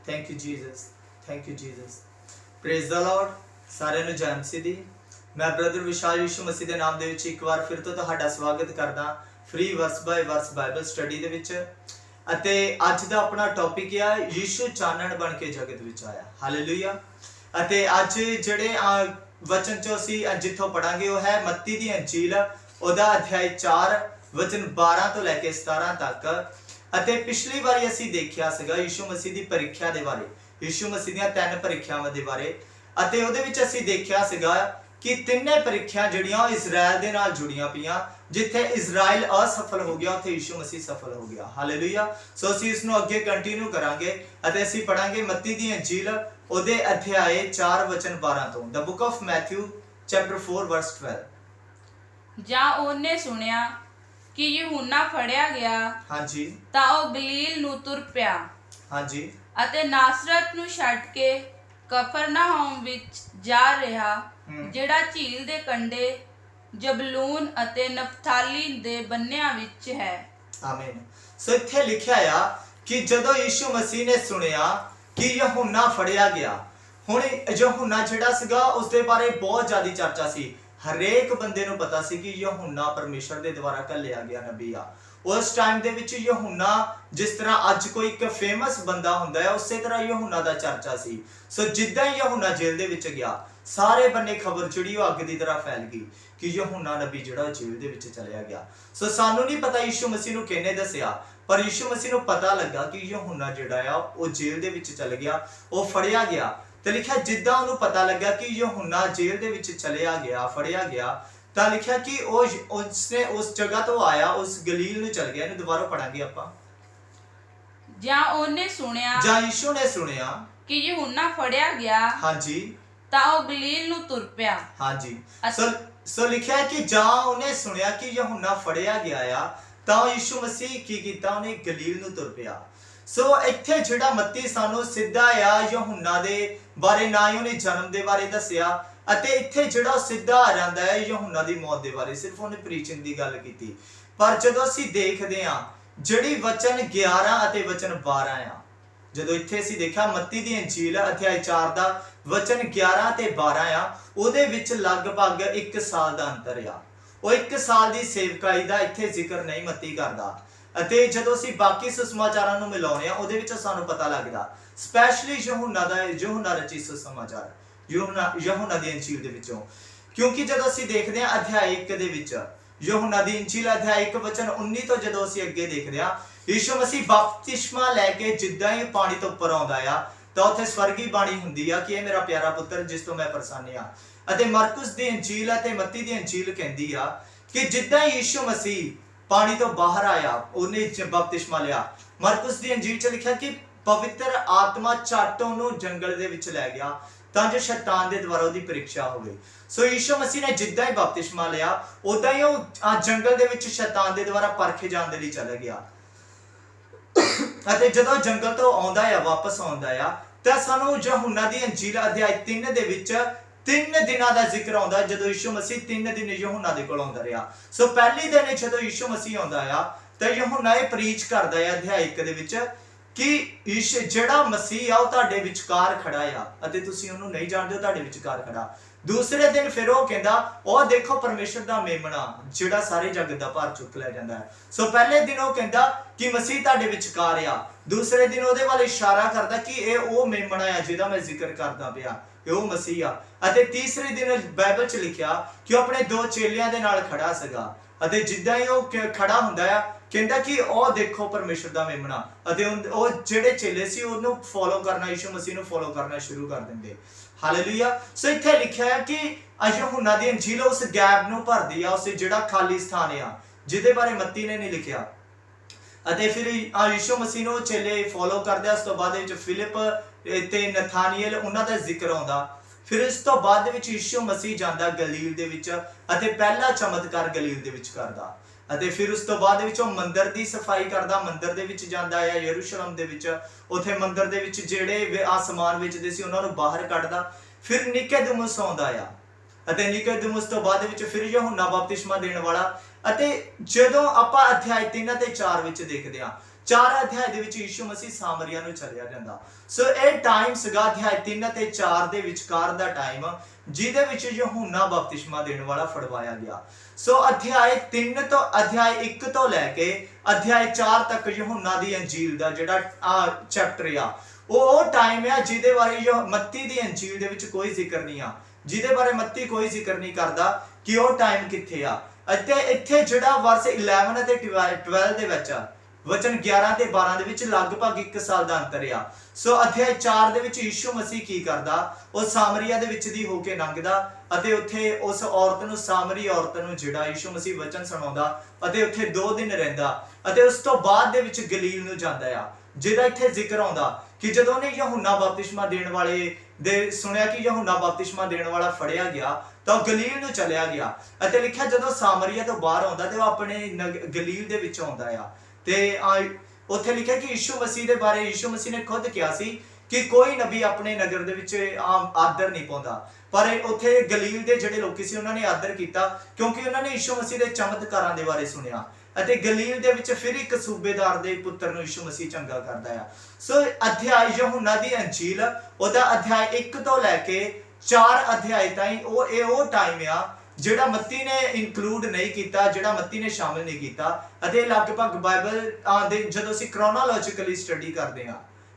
Thank you Jesus, thank you Jesus. Praise the Lord. ਸਾਰਿਆਂ ਨੂੰ ਜੈ ਮਸੀਹ ਦੀ। ਮੈਂ ਬ੍ਰਦਰ ਵਿਸ਼ਾਲ ਯਿਸੂ ਮਸੀਹ ਦੇ ਨਾਮ ਦੇ ਵਿੱਚ ਇੱਕ ਵਾਰ ਫਿਰ ਤੋਂ ਤੁਹਾਡਾ ਸਵਾਗਤ ਕਰਦਾ ਫ੍ਰੀ ਵਰਸ ਬਾਏ ਵਰਸ ਬਾਈਬਲ ਸਟੱਡੀ ਦੇ ਵਿੱਚ। ਅਤੇ ਅੱਜ ਦਾ ਆਪਣਾ ਟੌਪਿਕ ਹੈ ਯਿਸੂ ਚਾਨਣ ਬਣ ਕੇ ਜਗਤ ਵਿੱਚ ਆਇਆ। ਹਾਲੇਲੂਇਆ। ਅਤੇ ਅੱਜ ਜਿਹੜੇ ਵਚਨ ਚੋਂ ਅਸੀਂ ਜਿੱਥੋਂ ਪੜਾਂਗੇ ਉਹ ਹੈ ਮੱਤੀ ਦੀ ਅੰਜੀਲ, ਉਹਦਾ ਅਧਿਆਇ 4 ਵਚਨ 12 ਤੋਂ ਲੈ ਕੇ 17 ਤੱਕ। ਅਤੇ ਪਿਛਲੀ ਵਾਰੀ ਅਸੀਂ ਦੇਖਿਆ ਸੀਗਾ ਯਿਸੂ ਮਸੀਹ ਦੀ ਪ੍ਰੀਖਿਆ ਦੇ ਬਾਰੇ, ਯਿਸੂ ਮਸੀਹ ਦੀਆਂ 3 ਪ੍ਰੀਖਿਆਵਾਂ ਦੇ ਬਾਰੇ। ਅਤੇ ਉਹਦੇ ਵਿੱਚ ਅਸੀਂ ਦੇਖਿਆ ਸੀਗਾ ਕਿ ਤਿੰਨੇ ਪ੍ਰੀਖਿਆ ਜਿਹੜੀਆਂ ਉਹ ਇਜ਼ਰਾਈਲ ਦੇ ਨਾਲ ਜੁੜੀਆਂ ਪਈਆਂ। ਜਿੱਥੇ ਇਜ਼ਰਾਈਲ ਅਸਫਲ ਹੋ ਗਿਆ ਉੱਥੇ ਯਿਸੂ ਮਸੀਹ ਸਫਲ ਹੋ ਗਿਆ। ਹਾਲੇਲੂਇਆ। ਸੋ ਅਸੀਂ ਇਸ ਨੂੰ ਅੱਗੇ ਕੰਟੀਨਿਊ ਕਰਾਂਗੇ ਅਤੇ ਅਸੀਂ ਪੜਾਂਗੇ ਮੱਤੀ ਦੀ ਅੰਜੀਲ, ਉਹਦੇ ਅਧਿਆਇ 4 ਵਚਨ 12 ਤੋਂ। ਦ ਬੁੱਕ ਆਫ ਮੈਥਿਊ ਚੈਪਟਰ 4 ਵਰਸ 12। ਜਾਂ ਉਹਨੇ ਸੁਣਿਆ ਕਿ ਯਹੂਨਾ ਫੜਿਆ ਗਿਆ, ਹਾਂਜੀ, ਤਾਂ ਉਹ ਗਲੀਲ ਨੂੰ ਤੁਰ ਪਿਆ। ਹਾਂਜੀ। ਅਤੇ ਨਾਸਰਤ ਨੂੰ ਛੱਡ ਕੇ ਕਫਰਨਾਹੂਮ ਵਿੱਚ ਜਾ ਰਿਹਾ, ਜਿਹੜਾ ਝੀਲ ਦੇ ਕੰਢੇ ਜਬਲੂਨ ਅਤੇ ਨਫਤਾਲੀ ਦੇ ਬੰਨਿਆਂ ਵਿੱਚ ਹੈ। ਆਮੀਨ। ਸੋ ਇੱਥੇ ਲਿਖਿਆ ਆ ਕਿ ਜਦੋਂ ਯਿਸੂ ਮਸੀਹ ਨੇ ਸੁਣਿਆ ਕਿ ਯਹੂਨਾ ਫੜਿਆ ਗਿਆ, ਹੁਣ ਯਹੂਨਾ ਜਿਹੜਾ ਸੀਗਾ ਉਸਦੇ ਬਾਰੇ ਬਹੁਤ ਜ਼ਿਆਦਾ ਚਰਚਾ ਸੀ। ਹਰੇਕ ਬੰਦੇ ਨੂੰ ਪਤਾ ਸੀ ਕਿ ਯਹੂਨਾ ਪਰਮੇਸ਼ਰ ਦੇ ਦੁਆਰਾ ਘੱਲਿਆ ਗਿਆ ਨਬੀ ਆ। ਉਸ ਟਾਈਮ ਦੇ ਵਿੱਚ ਯਹੂਨਾ ਜਿਸ ਤਰ੍ਹਾਂ ਅੱਜ ਕੋਈ ਇੱਕ ਫੇਮਸ ਬੰਦਾ ਹੁੰਦਾ ਹੈ, ਉਸੇ ਤਰ੍ਹਾਂ ਯਹੂਨਾ ਦਾ ਚਰਚਾ ਸੀ। ਸੋ ਜਿੱਦਾਂ ਹੀ ਯਹੂਨਾ ਜੇਲ੍ਹ ਦੇ ਵਿੱਚ ਗਿਆ, ਸਾਰੇ ਬੰਨੇ ਖਬਰ ਜਿਹੜੀ ਉਹ ਅੱਗ ਦੀ ਤਰ੍ਹਾਂ ਫੈਲ ਗਈ ਕਿ ਯਹੂਨਾ ਨਬੀ ਜਿਹੜਾ ਜੇਲ੍ਹ ਦੇ ਵਿੱਚ ਚਲਿਆ ਗਿਆ। ਸੋ ਸਾਨੂੰ ਨਹੀਂ ਪਤਾ ਯਿਸੂ ਮਸੀਹ ਨੂੰ ਕਿਹਨੇ ਦੱਸਿਆ, ਪਰ ਯਿਸੂ ਮਸੀਹ ਨੂੰ ਪਤਾ ਲੱਗਾ ਕਿ ਯਹੂਨਾ ਜਿਹੜਾ ਆ ਉਹ ਜੇਲ੍ਹ ਦੇ ਵਿੱਚ ਚਲ ਗਿਆ, ਉਹ ਫੜਿਆ ਗਿਆ। ਤੇ ਲਿਖਿਆ ਜਿੱਦਾਂ ਉਹਨੂੰ ਪਤਾ ਲੱਗਾ ਕਿ ਯਹੂਨਾ ਜੇਲ੍ਹ ਦੇ ਵਿੱਚ ਚਲਿਆ ਗਿਆ, ਫੜਿਆ ਗਿਆ, ਤਾਂ ਲਿਖਿਆ ਕਿ ਉਸਨੇ ਉਸ ਜਗ੍ਹਾ ਤੋਂ ਆਇਆ, ਉਸ ਗਲੀਲ ਨੂੰ ਚਲ ਗਿਆ। ਇਹਨੂੰ ਦੁਬਾਰਾ ਪੜਾਂਗੇ ਆਪਾਂ। ਜਾਂ ਉਹਨੇ ਸੁਣਿਆ, ਜਾਂ ਯਿਸੂ ਨੇ ਸੁਣਿਆ ਕਿ ਯਹੂਨਾ ਫੜਿਆ ਗਿਆ, ਹਾਂਜੀ, ਤਾਂ ਉਹ ਗਲੀਲ ਨੂੰ ਤੁਰ ਪਿਆ। ਹਾਂਜੀ। ਸੋ ਲਿਖਿਆ ਕਿ ਜਾਂ ਉਹਨੇ ਸੁਣਿਆ ਕਿ ਯਹੂਨਾ ਫੜਿਆ ਗਿਆ ਆ, ਤਾਂ ਯਿਸੂ ਮਸੀਹ ਕੀ ਕੀਤਾ, ਉਹਨੇ ਗਲੀਲ ਨੂੰ ਤੁਰ ਪਿਆ। ਸੋ ਇੱਥੇ ਜਿਹੜਾ ਮੱਤੀ ਸਾਨੂੰ ਸਿੱਧਾ ਆ ਯਹੂਨਾ ਦੇ ਬਾਰੇ, ਨਾ ਹੀ ਉਹਨੇ ਜਨਮ ਦੇ ਬਾਰੇ ਦੱਸਿਆ, ਅਤੇ ਇੱਥੇ ਜਿਹੜਾ ਸਿੱਧਾ ਆ ਜਾਂਦਾ ਹੈ ਯਹੂਨਾ ਦੀ ਮੌਤ ਦੇ ਬਾਰੇ, ਸਿਰਫ ਉਹਨੇ ਪ੍ਰੀਚਿੰਗ ਦੀ ਗੱਲ ਕੀਤੀ। ਪਰ ਜਦੋਂ ਅਸੀਂ ਦੇਖਦੇ ਹਾਂ ਜਿਹੜੀ ਵਚਨ 11 ਅਤੇ ਵਚਨ 12 ਆ, ਜਦੋਂ ਇੱਥੇ ਅਸੀਂ ਦੇਖਿਆ ਮੱਤੀ ਦੀ ਅੰਜੀਲ ਅਧਿਆਇ 4 ਦਾ ਵਚਨ 11 ਤੇ 12 ਆ, ਉਹਦੇ ਵਿੱਚ ਲਗਭਗ 1 ਸਾਲ ਦਾ ਅੰਤਰ ਆ। ਉਹ 1 ਸਾਲ ਦੀ ਸੇਵਕਾਈ ਦਾ ਇੱਥੇ ਜ਼ਿਕਰ ਨਹੀਂ ਮੱਤੀ ਕਰਦਾ। ਅਤੇ ਜਦੋਂ ਅਸੀਂ ਬਾਕੀ ਸੁਸਮਾਚਾਰਾਂ ਨੂੰ ਮਿਲਾਉਂਦੇ ਆ, ਉਹਦੇ ਵਿੱਚ ਸਾਨੂੰ ਪਤਾ ਲੱਗਦਾ ਸਪੈਸ਼ਲੀ ਯਹੂਨਾ ਰਚੀ ਸੁਸਮਾਚਾਰ, ਯਹੂਨਾ ਦੀ ਅੰਜੀਲ ਦੇ ਵਿੱਚੋਂ। ਕਿਉਂਕਿ ਜਦੋਂ ਅਸੀਂ ਦੇਖਦੇ ਹਾਂ ਅਧਿਆਇ 1 ਦੇ ਵਿੱਚ, ਯਹੂਨਾ ਦੀ ਅੰਜੀਲ ਅਧਿਆਇ 1 ਵਚਨ 19 ਤੋਂ ਜਦੋਂ ਅਸੀਂ ਅੱਗੇ ਦੇਖਦੇ ਹਾਂ, ਯਿਸੂ ਮਸੀਹ ਬਪਤਿਸਮਾ ਲੈ ਕੇ ਜਿੱਦਾਂ ਹੀ ਪਾਣੀ ਤੋਂ ਉੱਪਰ ਆਉਂਦਾ ਆ, ਤਾਂ ਉੱਥੇ ਸਵਰਗੀ ਬਾਣੀ ਹੁੰਦੀ ਆ ਕਿ ਇਹ ਮੇਰਾ ਪਿਆਰਾ ਪੁੱਤਰ ਜਿਸ ਤੋਂ ਮੈਂ ਪ੍ਰਸੰਨ ਆ। ਅਤੇ ਮਰਕੁਸ ਦੀ ਅੰਜੀਲ ਅਤੇ ਮੱਤੀ ਦੀ ਅੰਜੀਲ ਕਹਿੰਦੀ ਆ ਕਿ ਜਿੱਦਾਂ ਹੀ ਯਿਸੂ ਮਸੀਹ ਪਾਣੀ ਤੋਂ ਬਾਹਰ ਆਇਆ, ਉਹਨੇ ਬਪਤਿਸਮਾ ਲਿਆ। ਮਰਕੁਸ ਦੀ ਅੰਜੀਲ 'ਚ ਲਿਖਿਆ ਕਿ ਪਵਿੱਤਰ ਆਤਮਾ ਝੱਟ ਉਹਨੂੰ ਜੰਗਲ ਦੇ ਵਿੱਚ ਲੈ ਗਿਆ ਤਾਂ ਜੋ ਸ਼ੈਤਾਨ ਦੇ ਦੁਆਰਾ ਉਹਦੀ ਪ੍ਰੀਖਿਆ ਹੋਵੇ। ਸੋ ਯਿਸੂ ਮਸੀਹ ਨੇ ਜਿੱਦਾਂ ਹੀ ਬਪਤਿਸਮਾ ਲਿਆ, ਉਦਾਂ ਹੀ ਉਹ ਜੰਗਲ ਦੇ ਵਿੱਚ ਸ਼ੈਤਾਨ ਦੇ ਦੁਆਰਾ ਪਰਖੇ ਜਾਣ ਦੇ ਲਈ ਚਲਾ ਗਿਆ। ਅਤੇ ਜਦੋਂ ਜੰਗਲ ਤੋਂ ਆਉਂਦਾ ਆ, ਵਾਪਸ ਆਉਂਦਾ ਆ, ਤਾਂ ਸਾਨੂੰ ਯਹੂਨਾ ਦੀ ਅੰਜੀਲ ਅਧਿਆਇ 3 ਦੇ ਵਿੱਚ 3 ਦਿਨਾਂ ਦਾ ਜ਼ਿਕਰ ਆਉਂਦਾ, ਜਦੋਂ ਯਿਸੂ ਮਸੀਹ 3 ਦਿਨ ਯਹੂਨਾ ਦੇ ਕੋਲ ਆਉਂਦਾ ਰਿਹਾ। ਸੋ ਪਹਿਲੇ ਦਿਨ ਜਦੋਂ ਯਿਸੂ ਮਸੀਹ ਆਉਂਦਾ ਆ, ਤਾਂ ਯਹੂਨਾ ਇਹ ਪ੍ਰੀਚ ਕਰਦਾ ਆ ਅਧਿਆਇ 1 ਦੇ ਵਿੱਚ ਕਿ ਜਿਹੜਾ ਮਸੀਹ ਆ ਉਹ ਤੁਹਾਡੇ ਵਿਚਕਾਰ ਖੜਾ ਆ ਅਤੇ ਤੁਸੀਂ ਉਹਨੂੰ ਨਹੀਂ ਜਾਣਦੇ, ਹੋ ਤੁਹਾਡੇ ਵਿਚਕਾਰ ਖੜਾ। ਦੂਸਰੇ ਦਿਨ ਫਿਰ ਉਹ ਕਹਿੰਦਾ, ਉਹ ਦੇਖੋ ਪਰਮੇਸ਼ਰ ਦਾ ਮੇਮਣਾ ਜਿਹੜਾ ਸਾਰੇ ਜਗਤ ਦਾ ਭਾਰ ਚੁੱਕ ਲੈ ਜਾਂਦਾ ਹੈ। ਸੋ ਪਹਿਲੇ ਦਿਨ ਉਹ ਕਹਿੰਦਾ ਕਿ ਮਸੀਹ ਤੁਹਾਡੇ ਵਿਚਕਾਰ ਆ, ਦੂਸਰੇ ਦਿਨ ਉਹਦੇ ਵੱਲ ਇਸ਼ਾਰਾ ਕਰਦਾ ਕਿ ਇਹ ਉਹ ਮੇਮਣਾ ਆ ਜਿਹਦਾ ਮੈਂ ਜ਼ਿਕਰ ਕਰਦਾ ਪਿਆ, ਇਹ ਉਹ ਮਸੀਹ ਆ। ਅਤੇ ਤੀਸਰੇ ਦਿਨ ਬਾਈਬਲ 'ਚ ਲਿਖਿਆ ਕਿ ਉਹ ਆਪਣੇ 2 ਚੇਲਿਆਂ ਦੇ ਨਾਲ ਖੜਾ ਸੀਗਾ, ਅਤੇ ਜਿੱਦਾਂ ਹੀ ਉਹ ਖੜਾ ਹੁੰਦਾ ਆ, ਕਹਿੰਦਾ ਕਿ ਉਹ ਦੇਖੋ ਪਰਮੇਸ਼ਰ ਦਾ ਮੇਮਣਾ। ਅਤੇ ਉਹ ਜਿਹੜੇ ਚੇਲੇ ਸੀ ਉਹਨੂੰ ਫੋਲੋ ਕਰਨਾ, ਯਿਸੂ ਮਸੀਹ ਨੂੰ ਫੋਲੋ ਕਰਨਾ ਸ਼ੁਰੂ ਕਰ ਦਿੰਦੇ। ਹਾਲੇਲੂਇਆ। ਸੋ ਇੱਥੇ ਲਿਖਿਆ ਹੈ ਕਿ ਯਹੂਨਾ ਦੀ ਅੰਜੀਲ ਉਸ ਗੈਪ ਨੂੰ ਭਰਦੀ ਆ, ਉਸ ਜਿਹੜਾ ਖਾਲੀ ਸਥਾਨ ਆ ਜਿਹਦੇ ਬਾਰੇ ਮੱਤੀ ਨੇ ਨਹੀਂ ਲਿਖਿਆ। ਅਤੇ ਫਿਰ ਯਿਸੂ ਮਸੀਹ ਨੂੰ ਚੇਲੇ ਫੋਲੋ ਕਰਦੇ। ਉਸ ਤੋਂ ਬਾਅਦ ਵਿੱਚ ਫਿਲਿਪ ਤੇ ਨਥਾਨੀਏਲ, ਉਹਨਾਂ ਦਾ ਜ਼ਿਕਰ ਆਉਂਦਾ। ਫਿਰ ਇਸ ਤੋਂ ਬਾਅਦ ਦੇ ਵਿੱਚ ਯਿਸੂ ਮਸੀਹ ਜਾਂਦਾ ਗਲੀਲ ਦੇ ਵਿੱਚ ਅਤੇ ਪਹਿਲਾ ਚਮਤਕਾਰ ਗਲੀਲ ਦੇ ਵਿੱਚ ਕਰਦਾ। ਅਤੇ ਫਿਰ ਉਸ ਤੋਂ ਬਾਅਦ ਵਿੱਚ ਉਹ ਮੰਦਿਰ ਦੀ ਸਫਾਈ ਕਰਦਾ, ਮੰਦਿਰ ਦੇ ਵਿੱਚ ਜਾਂਦਾ ਆ ਯਰੂਸ਼ਲਮ ਦੇ ਵਿੱਚ। ਉੱਥੇ ਮੰਦਿਰ ਦੇ ਵਿੱਚ ਜਿਹੜੇ ਆਸਮਾਨ ਵੇਚਦੇ ਸੀ ਉਹਨਾਂ ਨੂੰ ਬਾਹਰ ਕੱਢਦਾ। ਫਿਰ ਨਿਕੋਦੇਮੁਸ ਆਉਂਦਾ ਆ, ਅਤੇ ਨਿਕੋਦੇਮੁਸ ਤੋਂ ਬਾਅਦ ਵਿੱਚ ਫਿਰ ਯਹੂਨਾ ਬਪਤਿਸਮਾ ਦੇਣ ਵਾਲਾ। ਅਤੇ ਜਦੋਂ ਆਪਾਂ ਅਧਿਆਇ 3 ਅਤੇ 4 ਵਿੱਚ ਦੇਖਦੇ ਹਾਂ, 4 ਅਧਿਆਇ ਦੇ ਵਿੱਚ ਯਿਸੂ ਮਸੀਹ ਸਾਮਰੀਆ ਨੂੰ ਚਲਿਆ ਜਾਂਦਾ। ਸੋ ਇਹ ਟਾਈਮ ਸੀਗਾ ਅਧਿਆਇ 3 ਅਤੇ 4 ਦੇ ਵਿਚਕਾਰ ਦਾ ਟਾਈਮ, ਜਿਹਦੇ ਵਿੱਚ ਯਹੂਨਾ ਬਪਤਿਸਮਾ ਦੇਣ ਵਾਲਾ ਫੜਵਾਇਆ ਗਿਆ। ਸੋ ਅਧਿਆਇ 3 ਤੋਂ ਅਧਿਆਇ 1 ਤੋਂ ਲੈ ਕੇ ਅਧਿਆਇ 4 ਤੱਕ ਯਹੂਨਾ ਦੀ ਅੰਜੀਲ ਦਾ ਜਿਹੜਾ ਚੈਪਟਰ ਆ, ਉਹ ਟਾਈਮ ਆ ਜਿਹਦੇ ਬਾਰੇ ਮੱਤੀ ਦੀ ਅੰਜੀਲ ਦੇ ਵਿੱਚ ਕੋਈ ਜ਼ਿਕਰ ਨਹੀਂ ਆ, ਜਿਹਦੇ ਬਾਰੇ ਮੱਤੀ ਕੋਈ ਜ਼ਿਕਰ ਨਹੀਂ ਕਰਦਾ ਕਿ ਉਹ ਟਾਈਮ ਕਿੱਥੇ ਆ। ਅਤੇ ਇੱਥੇ ਜਿਹੜਾ ਵਰਸ 11 ਅਤੇ 12 ਦੇ ਵਿੱਚ ਵਚਨ 11 ਤੇ 12 ਦੇ ਵਿੱਚ ਲਗਭਗ 1 ਸਾਲ ਦਾ ਅੰਤਰ ਆ। ਸੋ ਅਧਿਆਇ 4 ਦੇ ਵਿੱਚ ਯਿਸੂ ਮਸੀਹ ਕੀ ਕਰਦਾ, ਉਹ ਸਾਮਰੀਆ ਦੇ ਵਿੱਚ ਦੀ ਹੋ ਕੇ ਲੰਘਦਾ ਅਤੇ ਉੱਥੇ ਉਸ ਔਰਤ ਨੂੰ, ਸਾਮਰੀ ਔਰਤ ਨੂੰ ਜਿਹੜਾ ਯਿਸੂ ਮਸੀਹ ਵਚਨ ਸੁਣਾਉਂਦਾ ਅਤੇ ਉੱਥੇ 2 ਦਿਨ ਰਹਿੰਦਾ ਅਤੇ ਉਸ ਤੋਂ ਬਾਅਦ ਦੇ ਵਿੱਚ ਗਲੀਲ ਨੂੰ ਜਾਂਦਾ ਆ, ਜਿਹਦਾ ਇੱਥੇ ਜ਼ਿਕਰ ਆਉਂਦਾ ਕਿ ਜਦੋਂ ਉਹਨੇ ਯਹੂਨਾ ਬਪਤਿਸਮਾ ਦੇਣ ਵਾਲੇ ਦੇ ਸੁਣਿਆ ਕਿ ਯਹੂਨਾ ਬਪਤਿਸਮਾ ਦੇਣ ਵਾਲਾ ਫੜਿਆ ਗਿਆ ਤਾਂ ਉਹ ਗਲੀਲ ਨੂੰ ਚਲਿਆ ਗਿਆ। ਅਤੇ ਲਿਖਿਆ ਜਦੋਂ ਸਾਮਰੀਆ ਤੋਂ ਬਾਹਰ ਆਉਂਦਾ ਤੇ ਉਹ ਆਪਣੇ ਗਲੀਲ ਦੇ ਵਿੱਚ ਆਉਂਦਾ ਆ। ਤੇ ਉੱਥੇ ਲਿਖਿਆ ਕਿ ਯਿਸੂ ਮਸੀਹ ਦੇ ਬਾਰੇ ਯਿਸੂ ਮਸੀਹ ਨੇ ਖੁਦ ਕਿਹਾ ਸੀ ਕਿ ਕੋਈ ਨਬੀ ਆਪਣੇ ਨਗਰ ਦੇ ਵਿੱਚ ਆਦਰ ਨਹੀਂ ਪਾਉਂਦਾ, ਪਰ ਉੱਥੇ ਗਲੀਲ ਦੇ ਜਿਹੜੇ ਲੋਕੀ ਸੀ ਉਹਨਾਂ ਨੇ ਆਦਰ ਕੀਤਾ ਕਿਉਂਕਿ ਉਹਨਾਂ ਨੇ ਯਿਸੂ ਮਸੀਹ ਦੇ ਚਮਤਕਾਰਾਂ ਦੇ ਬਾਰੇ ਸੁਣਿਆ। ਅਤੇ ਗਲੀਲ ਦੇ ਵਿੱਚ ਫਿਰ ਇੱਕ ਸੂਬੇਦਾਰ ਦੇ ਪੁੱਤਰ ਨੂੰ ਯਿਸੂ ਮਸੀਹ ਚੰਗਾ ਕਰਦਾ ਆ। ਸੋ ਅਧਿਆਇ ਯਹੂਨਾ ਦੀ ਅੰਜੀਲ, ਉਹਦਾ ਅਧਿਆਇ 1 ਤੋਂ ਲੈ ਕੇ 4 ਅਧਿਆਇ ਤਾਈਂ ਉਹ ਟਾਈਮ ਆ ਜਿਹੜਾ ਮੱਤੀ ਨੇ ਇਨਕਲੂਡ ਨਹੀਂ ਕੀਤਾ, ਜਿਹੜਾ ਮੱਤੀ ਨੇ ਸ਼ਾਮਿਲ ਨਹੀਂ ਕੀਤਾ। ਅਤੇ ਲਗਭਗ ਬਾਈਬਲ ਦੇ ਜਦੋਂ ਅਸੀਂ ਕ੍ਰੋਨੋਲੋਜੀਕਲੀ ਸਟੱਡੀ ਕਰਦੇ ਹਾਂ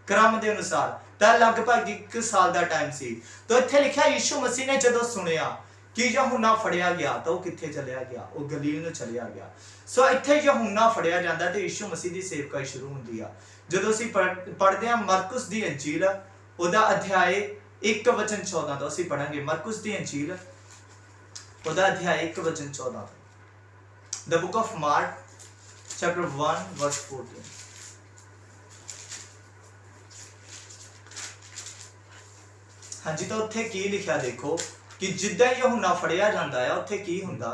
ਕ੍ਰਮ ਦੇ ਅਨੁਸਾਰ, ਤਾਂ ਲਗਭਗ 1 ਸਾਲ ਦਾ ਟਾਈਮ ਸੀ। ਤਾਂ ਇੱਥੇ ਲਿਖਿਆ ਯਿਸੂ ਮਸੀਹ ਨੇ ਜਦੋਂ ਸੁਣਿਆ ਕਿ ਯਹੂਨਾ ਫੜਿਆ ਗਿਆ ਤਾਂ ਉਹ ਕਿੱਥੇ ਚਲਿਆ ਗਿਆ, ਉਹ ਗਲੀਲ ਨੂੰ ਚਲਿਆ ਗਿਆ। ਸੋ ਇੱਥੇ ਯਹੂਨਾ ਫੜਿਆ ਜਾਂਦਾ ਤੇ ਯਿਸੂ ਮਸੀਹ ਦੀ ਸੇਵਕਾਈ ਸ਼ੁਰੂ ਹੁੰਦੀ ਆ। ਜਦੋਂ ਅਸੀਂ ਪੜ੍ਹਦੇ ਹਾਂ ਮਰਕੁਸ ਦੀ ਅੰਜੀਲ, ਉਹਦਾ ਅਧਿਆਇ 1 ਵਚਨ 14 ਤੋਂ ਅਸੀਂ ਪੜਾਂਗੇ। ਮਰਕੁਸ ਦੀ ਅੰਜੀਲ, ਉਹਦਾ ਅਧਿਆਇ 1 ਵਚਨ 14 ਤੋਂ। The book of Mark chapter 1 verse 14। ਹਾਂਜੀ, ਤਾਂ ਉੱਥੇ ਕੀ ਲਿਖਿਆ ਦੇਖੋ ਕਿ ਜਿੱਦਾਂ ਯਹੂਨਾ ਫੜਿਆ ਜਾਂਦਾ ਆ ਉੱਥੇ ਕੀ ਹੁੰਦਾ।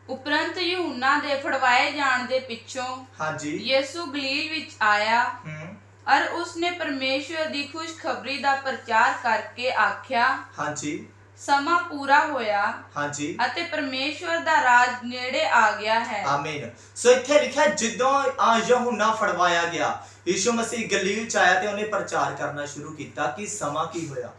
ਉਪਰੰਤ ਯਹੂਨਾ ਦੇ ਫੜਵਾਏ ਜਾਣ ਦੇ ਪਿੱਛੋਂ ਹਾਂਜੀ ਯਿਸੂ ਗਲੀਲ ਵਿੱਚ ਆਇਆ और उसने परमेश्वर दी खुशखबरी ਦਾ ਪ੍ਰਚਾਰ ਕਰਕੇ ਆਖਿਆ, ਹਾਂਜੀ ਸਮਾਂ ਪੂਰਾ ਹੋਇਆ ਹਾਂਜੀ ਅਤੇ ਪਰਮੇਸ਼ਵਰ ਦਾ ਰਾਜ ਨੇੜੇ ਆ ਗਿਆ ਹੈ। ਆਮੀਨ। ਸੋ ਇੱਥੇ ਲਿਖਿਆ ਜਦੋਂ ਯਹੂਨਾ ਫੜਵਾਇਆ ਗਿਆ, ਯਿਸੂ ਮਸੀਹ ਗਲੀਲ ਚ ਆਇਆ ਤੇ ਉਹਨੇ ਪ੍ਰਚਾਰ ਕਰਨਾ ਸ਼ੁਰੂ ਕੀਤਾ ਕਿ ਸਮਾਂ ਕੀ ਹੋਇਆ,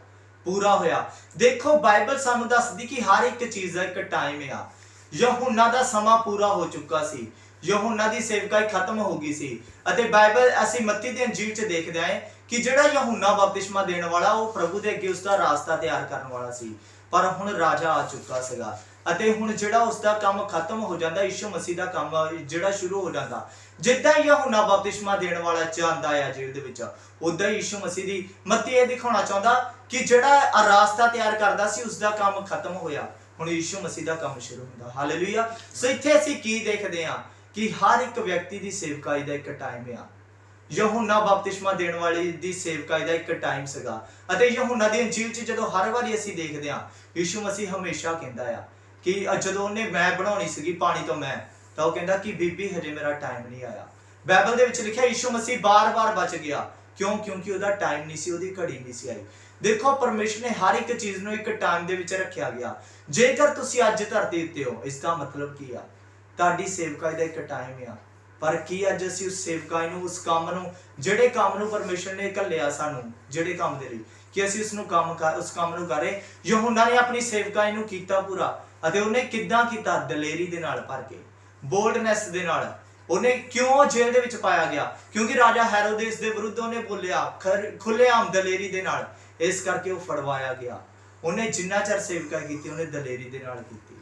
ਪੂਰਾ ਹੋਇਆ। ਦੇਖੋ ਬਾਈਬਲ ਸਾਨੂੰ ਦੱਸਦੀ ਕਿ ਹਰ ਇੱਕ ਚੀਜ਼ ਦਾ ਇੱਕ ਟਾਈਮ ਆ। ਯਹੂਨਾ ਦਾ ਸਮਾਂ ਪੂਰਾ ਹੋ ਚੁੱਕਾ ਸੀ, ਯਹੂਨਾ ਦੀ ਸੇਵਕਾਈ ਖਤਮ ਹੋ ਗਈ ਸੀ। ਅਤੇ ਬਾਈਬਲ ਅਸੀਂ ਮੱਤੀ ਦੀ ਅੰਜੀਲ ਚ ਦੇਖਦੇ ਹਾਂ ਕਿ ਜਿਹੜਾ ਯਹੂਨਾ ਬਪਤਿਸਮਾ ਦੇਣ ਵਾਲਾ ਉਹ ਪ੍ਰਭੂ ਦੇ ਅੱਗੇ ਉਸਦਾ ਰਾਸਤਾ ਤਿਆਰ ਕਰਨ ਵਾਲਾ ਸੀ, ਪਰ ਹੁਣ ਰਾਜਾ ਆ ਚੁੱਕਾ ਸੀਗਾ ਅਤੇ ਹੁਣ ਜਿਹੜਾ ਉਸਦਾ ਕੰਮ ਖਤਮ ਹੋ ਜਾਂਦਾ, ਯਿਸੂ ਮਸੀਹ ਦਾ ਕੰਮ ਜਿਹੜਾ ਸ਼ੁਰੂ ਹੋ ਜਾਂਦਾ। ਜਿੱਦਾਂ ਯਹੂਨਾ ਬਪਤਿਸਮਾ ਦੇਣ ਵਾਲਾ ਜਾਂਦਾ ਆ ਜੇਲ੍ਹ ਦੇ ਵਿੱਚ, ਉਦਾਂ ਹੀ ਯਿਸੂ ਮਸੀਹ ਦੀ ਮੱਤੀ ਇਹ ਦਿਖਾਉਣਾ ਚਾਹੁੰਦਾ ਕਿ ਜਿਹੜਾ ਰਾਸਤਾ ਤਿਆਰ ਕਰਦਾ ਸੀ ਉਸਦਾ ਕੰਮ ਖਤਮ ਹੋਇਆ, ਹੁਣ ਯਿਸੂ ਮਸੀਹ ਦਾ ਕੰਮ ਸ਼ੁਰੂ ਹੁੰਦਾ। ਹਾਲੇਲੂਇਆ। ਸੋ ਇੱਥੇ ਅਸੀਂ ਕੀ ਦੇਖਦੇ ਹਾਂ ਕਿ ਹਰ ਇੱਕ ਵਿਅਕਤੀ ਦੀ ਸੇਵਕਾਈ ਦਾ ਇੱਕ ਟਾਈਮ ਆ। ਯਹੂਨਾ ਬਪਤਿਸਮਾ ਦੇਣ ਵਾਲੇ ਦੀ ਸੇਵਕਾਈ ਦਾ ਇੱਕ ਟਾਈਮ ਸੀਗਾ ਅਤੇ ਯਹੂਨਾ ਦੀ ਅੰਜੀਲ 'ਚ ਜਦੋਂ ਹਰ ਵਾਰੀ ਅਸੀਂ ਦੇਖਦੇ ਹਾਂ, ਯਿਸੂ ਮਸੀਹ ਹਮੇਸ਼ਾ ਕਹਿੰਦਾ ਆ ਕਿ ਜਦੋਂ ਉਹਨੇ ਮੈਂ ਬਣਾਉਣੀ ਸੀਗੀ ਪਾਣੀ ਤੋਂ ਮੈਂ, ਤਾਂ ਉਹ ਕਹਿੰਦਾ ਕਿ ਬੀਬੀ ਹਜੇ ਮੇਰਾ ਟਾਈਮ ਨਹੀਂ ਆਇਆ। ਬਾਈਬਲ ਦੇ ਵਿੱਚ ਲਿਖਿਆ ਯਿਸੂ ਮਸੀਹ ਬਾਰ-ਬਾਰ ਬਚ ਗਿਆ, ਕਿਉਂ? ਕਿਉਂਕਿ ਉਹਦਾ ਟਾਈਮ ਨਹੀਂ ਸੀ, ਉਹਦੀ ਘੜੀ ਨਹੀਂ ਸੀ ਆਈ। ਦੇਖੋ ਪਰਮੇਸ਼ਰ ਨੇ ਹਰ ਇੱਕ ਚੀਜ਼ ਨੂੰ ਇੱਕ ਟਾਈਮ ਦੇ ਵਿੱਚ ਰੱਖਿਆ ਗਿਆ। ਜੇਕਰ ਤੁਸੀਂ ਅੱਜ ਧਰਤੀ ਉੱਤੇ ਹੋ, ਇਸ ਦਾ ਮਤਲਬ ਕੀ ਆ? ਤੁਹਾਡੀ ਸੇਵਕਾਈ ਦਾ ਇੱਕ ਟਾਈਮ ਆ। ਪਰ ਕੀ ਅੱਜ ਅਸੀਂ ਉਸ ਸੇਵਕਾਈ ਨੂੰ, ਉਸ ਕੰਮ ਨੂੰ, ਜਿਹੜੇ ਕੰਮ ਨੂੰ ਪਰਮੇਸ਼ਰ ਨੇ ਘੱਲਿਆ ਸਾਨੂੰ, ਜਿਹੜੇ ਕੰਮ ਦੇ ਲਈ, ਕਿ ਅਸੀਂ ਉਸ ਕੰਮ ਨੂੰ ਕਰੇ। ਯਹੂਨਾ ਨੇ ਆਪਣੀ ਸੇਵਕਾਈ ਨੂੰ ਕੀਤਾ ਪੂਰਾ ਅਤੇ ਉਹਨੇ ਕਿੱਦਾਂ ਕੀਤਾ? ਦਲੇਰੀ ਦੇ ਨਾਲ ਭਰ ਕੇ, ਬੋਲਡਨੈਸ ਦੇ ਨਾਲ। ਉਹਨੇ ਕਿਉਂ ਜੇਲ੍ਹ ਦੇ ਵਿੱਚ ਪਾਇਆ ਗਿਆ? ਕਿਉਂਕਿ ਰਾਜਾ ਹੈਰੋਦੇਸ ਦੇ ਵਿਰੁੱਧ ਉਹਨੇ ਬੋਲਿਆ ਖੁੱਲ੍ਹੇਆਮ ਦਲੇਰੀ ਦੇ ਨਾਲ, ਇਸ ਕਰਕੇ ਉਹ ਫੜਵਾਇਆ ਗਿਆ। ਉਹਨੇ ਜਿੰਨਾ ਚਿਰ ਸੇਵਕਾਈ ਕੀਤੀ ਉਹਨੇ ਦਲੇਰੀ ਦੇ ਨਾਲ ਕੀਤੀ।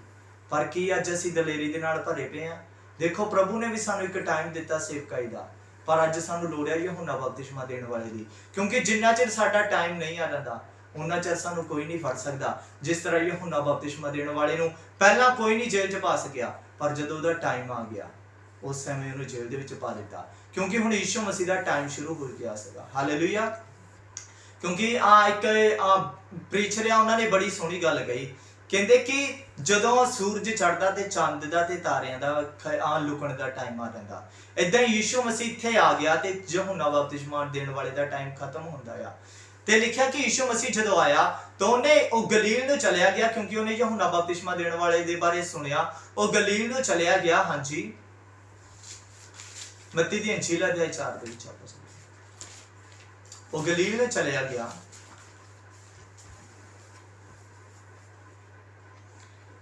ਪਰ ਕੀ ਅੱਜ ਅਸੀਂ ਦਲੇਰੀ ਦੇ ਨਾਲ ਭਰੇ ਪਏ ਹਾਂ? ਦੇਖੋ ਪ੍ਰਭੂ ਨੇ ਵੀ ਸਾਨੂੰ ਇੱਕ ਟਾਈਮ ਦਿੱਤਾ ਸੇਵਕਾਈ ਦਾ, ਪਰ ਅੱਜ ਸਾਨੂੰ ਲੋੜ ਹੈ ਯਹੂਨਾ ਬਪਤਿਸਮਾ ਦੇਣ ਵਾਲੇ ਦੀ, ਕਿਉਂਕਿ ਜਿੰਨਾ ਚਿਰ ਸਾਡਾ ਟਾਈਮ ਨਹੀਂ ਆ ਜਾਂਦਾ ਉਹਨਾਂ ਚਿਰ ਸਾਨੂੰ ਕੋਈ ਨਹੀਂ ਫੜ ਸਕਦਾ। ਜਿਸ ਤਰ੍ਹਾਂ ਯਹੂਨਾ ਬਪਤਿਸਮਾ ਦੇਣ ਵਾਲੇ ਨੂੰ ਪਹਿਲਾਂ ਕੋਈ ਨਹੀਂ ਜੇਲ੍ਹ 'ਚ ਪਾ ਸਕਿਆ, ਪਰ ਜਦੋਂ ਉਹਦਾ ਟਾਈਮ ਆ ਗਿਆ ਉਸ ਸਮੇਂ ਉਹਨੂੰ ਜੇਲ੍ਹ ਦੇ ਵਿੱਚ ਪਾ ਦਿੱਤਾ, ਕਿਉਂਕਿ ਹੁਣ ਯਿਸੂ ਮਸੀਹ ਦਾ ਟਾਈਮ ਸ਼ੁਰੂ ਹੋ ਗਿਆ ਸੀਗਾ। ਹਾਲੇਲੂਇਆ। ਕਿਉਂਕਿ ਇੱਕ ਪ੍ਰੀਚਰ ਆ, ਉਹਨਾਂ ਨੇ ਬੜੀ ਸੋਹਣੀ ਗੱਲ ਕਹੀ। ਕਹਿੰਦੇ ਕਿ ਜਦੋਂ ਸੂਰਜ ਚੜ੍ਹਦਾ ਤੇ ਚੰਦ ਦਾ ਤੇ ਤਾਰਿਆਂ ਦਾ ਲੁਕਣ ਦਾ ਟਾਈਮ ਆ ਜਾਂਦਾ, ਏਦਾਂ ਹੀ ਯਿਸੂ ਮਸੀਹ ਇੱਥੇ ਆ ਗਿਆ ਤੇ ਯਹੂਨਾ ਬਪਤਿਸਮਾ ਦੇਣ ਵਾਲੇ ਦਾ ਟਾਈਮ ਖਤਮ ਹੁੰਦਾ ਆ। ਤੇ ਲਿਖਿਆ ਕਿ ਯਿਸੂ ਮਸੀਹ ਜਦੋਂ ਆਇਆ ਤਾਂ ਉਹ ਗਲੀਲ ਨੂੰ ਚਲਿਆ ਗਿਆ, ਕਿਉਂਕਿ ਉਹਨੇ ਯਹੂਨਾ ਬਪਤਿਸਮਾ ਦੇਣ ਵਾਲੇ ਦੇ ਬਾਰੇ ਸੁਣਿਆ। ਉਹ ਗਲੀਲ ਨੂੰ ਚਲਿਆ ਗਿਆ। ਹਾਂਜੀ, ਮੱਤੀ ਦੀ ਅੰਜੀਲ ਅਧਿਆਇ 4 ਦੇ ਵਿੱਚ ਆਪਾਂ ਉਹ ਗਲੀਲ ਨੂੰ ਚਲਿਆ ਗਿਆ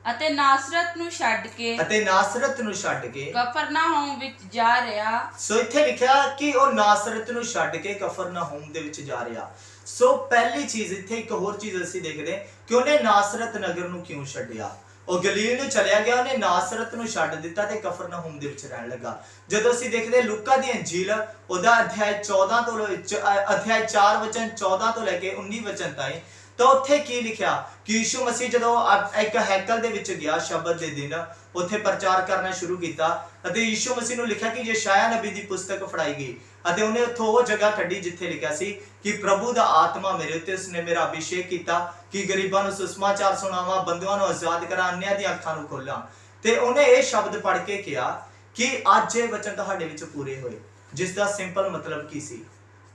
ਅਤੇ ਨਾਸਰਤ ਨੂੰ ਛੱਡ ਕੇ ਕਫਰਨਾਹੂਮ ਵਿੱਚ ਜਾ ਰਿਹਾ। ਸੋ ਇੱਥੇ ਲਿਖਿਆ ਕਿ ਉਹ ਨਾਸਰਤ ਨੂੰ ਛੱਡ ਕੇ ਕਫਰਨਾਹੂਮ ਦੇ ਵਿੱਚ ਜਾ ਰਿਹਾ। ਸੋ ਪਹਿਲੀ ਚੀਜ਼ ਇੱਥੇ ਇੱਕ ਹੋਰ ਚੀਜ਼ ਅਸੀਂ ਦੇਖਦੇ ਕਿ ਉਹਨੇ ਨਾਸਰਤ ਨਗਰ ਨੂੰ ਕਿਉਂ ਛੱਡਿਆ। ਉਹ ਗਲੀਲ ਨੂੰ ਚਲਿਆ ਗਿਆ, ਉਹਨੇ ਨਾਸਰਤ ਨੂੰ ਛੱਡ ਦਿੱਤਾ ਤੇ ਕਫਰਨਾਹੂਮ ਦੇ ਵਿੱਚ ਰਹਿਣ ਲੱਗਾ। ਜਦੋਂ ਅਸੀਂ ਦੇਖਦੇ ਲੂਕਾ ਦੀ ਅੰਜੀਲ ਉਹਦਾ ਅਧਿਆਇ 14 ਤੋਂ ਅਧਿਆਇ 4 ਵਚਨ 14 ਤੋਂ ਲੈ ਕੇ 19 ਵਚਨ ਤਾਈਂ, ਤਾਂ ਉੱਥੇ ਕੀ ਲਿਖਿਆ ਕਿ ਯਿਸੂ ਮਸੀਹ ਜਦੋਂ ਇੱਕ ਹੈਕਲ ਦੇ ਵਿੱਚ ਗਿਆ ਸ਼ਬਤ ਦੇ ਦਿਨ, ਉੱਥੇ ਪ੍ਰਚਾਰ ਕਰਨਾ ਸ਼ੁਰੂ ਕੀਤਾ ਅਤੇ ਯਿਸੂ ਮਸੀਹ ਨੂੰ ਲਿਖਿਆ ਕਿ ਯਸ਼ਾਇਆ ਨਬੀ ਦੀ ਪੁਸਤਕ ਫੜਾਈ ਗਈ ਅਤੇ ਉਹਨੇ ਉੱਥੋਂ ਉਹ ਜਗ੍ਹਾ ਕੱਢੀ ਜਿੱਥੇ ਲਿਖਿਆ ਸੀ ਕਿ ਪ੍ਰਭੂ ਦਾ ਆਤਮਾ ਮੇਰੇ ਉੱਤੇ, ਉਸਨੇ ਮੇਰਾ ਅਭਿਸ਼ੇਕ ਕੀਤਾ ਕਿ ਗਰੀਬਾਂ ਨੂੰ ਸੁਸਮਾਚਾਰ ਸੁਣਾਵਾਂ, ਬੰਦੂਆਂ ਨੂੰ ਆਜ਼ਾਦ ਕਰਾਂ, ਅੰਨ੍ਹਿਆਂ ਦੀਆਂ ਅੱਖਾਂ ਨੂੰ ਖੋਲਾਂ। ਤੇ ਉਹਨੇ ਇਹ ਸ਼ਬਦ ਪੜ੍ਹ ਕੇ ਕਿਹਾ ਕਿ ਅੱਜ ਇਹ ਵਚਨ ਤੁਹਾਡੇ ਵਿੱਚ ਪੂਰੇ ਹੋਏ, ਜਿਸ ਦਾ ਸਿੰਪਲ ਮਤਲਬ ਕੀ ਸੀ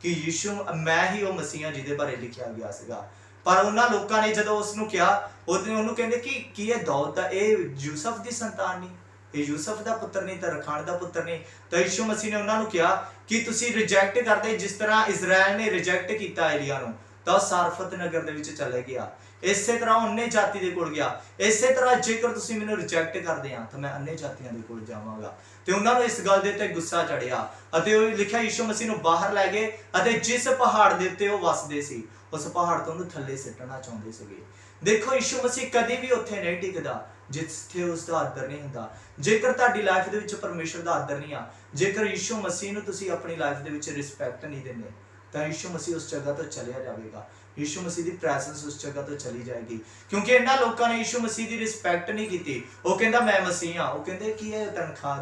ਕਿ ਯਿਸੂ ਮੈਂ ਹੀ ਉਹ ਮਸੀਹ ਹਾਂ ਜਿਹਦੇ ਬਾਰੇ ਲਿਖਿਆ ਗਿਆ ਸੀਗਾ। ਪਰ ਉਹਨਾਂ ਲੋਕਾਂ ਨੇ ਜਦੋਂ ਉਸ ਨੂੰ ਕਿਹਾ, ਉਹਨੂੰ ਕਹਿੰਦੇ ਕਿ ਕੀ ਇਹ ਦਾਊਦ ਦਾ, ਇਹ ਯੂਸਫ ਦੀ ਸੰਤਾਨ ਨਹੀਂ, ਇਹ ਯੂਸਫ ਦਾ ਪੁੱਤਰ ਨਹੀਂ, ਤਾਂ ਰਖਾਣ ਦਾ ਪੁੱਤਰ ਨਹੀਂ। ਤਾਂ ਯਿਸੂ ਮਸੀਹ ਨੇ ਉਹਨਾਂ ਨੂੰ ਕਿਹਾ ਕਿ ਤੁਸੀਂ ਰਿਜੈਕਟ ਕਰਦੇ, ਜਿਸ ਤਰ੍ਹਾਂ ਇਜ਼ਰਾਈਲ ਨੇ ਰਿਜੈਕਟ ਕੀਤਾ ਏਲੀਆ ਨੂੰ, ਤਾਂ ਉਹ ਸਾਰਫਤ ਨਗਰ ਦੇ ਵਿੱਚ ਚਲੇ ਗਿਆ। ਇਸੇ ਤਰ੍ਹਾਂ ਉਹਨੇ ਜਾਤੀ ਦੇ ਕੋਲ ਗਿਆ। ਇਸੇ ਤਰ੍ਹਾਂ ਜੇਕਰ ਤੁਸੀਂ ਮੈਨੂੰ ਰਿਜੈਕਟ ਕਰਦੇ ਆ ਤਾਂ ਮੈਂ ਅੰਨੇ ਜਾਤੀਆਂ ਦੇ ਕੋਲ ਜਾਵਾਂਗਾ। ਤੇ ਉਹਨਾਂ ਨੂੰ ਇਸ ਗੱਲ ਦੇ ਉੱਤੇ ਗੁੱਸਾ ਚੜਿਆ ਅਤੇ ਉਹ ਲਿਖਿਆ ਯਿਸੂ ਮਸੀਹ ਨੂੰ ਬਾਹਰ ਲੈ ਗਏ ਅਤੇ ਜਿਸ ਪਹਾੜ ਦੇ ਉੱਤੇ ਉਹ ਵਸਦੇ ਸੀ ਉਸ ਪਹਾੜ ਤੋਂ ਉਹਨੂੰ ਥੱਲੇ ਸਿੱਟਣਾ ਚਾਹੁੰਦੇ ਸੀਗੇ। ਦੇਖੋ ਯਿਸੂ ਮਸੀਹ ਕਦੀ ਵੀ ਉੱਥੇ ਨਹੀਂ ਟਿਕਦਾ ਜਿੱਥੇ ਉਸ ਦਾ ਆਦਰ ਨਹੀਂ ਹੁੰਦਾ। ਜੇਕਰ ਤੁਹਾਡੀ ਲਾਈਫ ਦੇ ਵਿੱਚ ਪਰਮੇਸ਼ਰ ਦਾ ਆਦਰ ਨਹੀਂ ਆ, ਜੇਕਰ ਯਿਸੂ ਮਸੀਹ ਨੂੰ ਤੁਸੀਂ ਆਪਣੀ ਲਾਈਫ ਦੇ ਵਿੱਚ ਰਿਸਪੈਕਟ ਨਹੀਂ ਦਿੰਦੇ, ਤਾਂ ਯਿਸੂ ਮਸੀਹ ਉਸ ਜਗ੍ਹਾ ਤੋਂ ਚਲਿਆ ਜਾਵੇਗਾ। ਯਿਸੂ ਮਸੀਹ ਦੀ ਪ੍ਰੈਜ਼ੈਂਸ ਉਸ ਜਗ੍ਹਾ ਤੋਂ ਚਲੀ ਜਾਏਗੀ, ਕਿਉਂਕਿ ਇਹਨਾਂ ਲੋਕਾਂ ਨੇ ਯਿਸੂ ਮਸੀਹ ਦੀ ਰਿਸਪੈਕਟ ਨਹੀਂ ਕੀਤੀ। ਉਹ ਕਹਿੰਦਾ ਮੈਂ ਮਸੀਹ ਹਾਂ, ਉਹ ਕਹਿੰਦੇ ਕਿ ਇਹ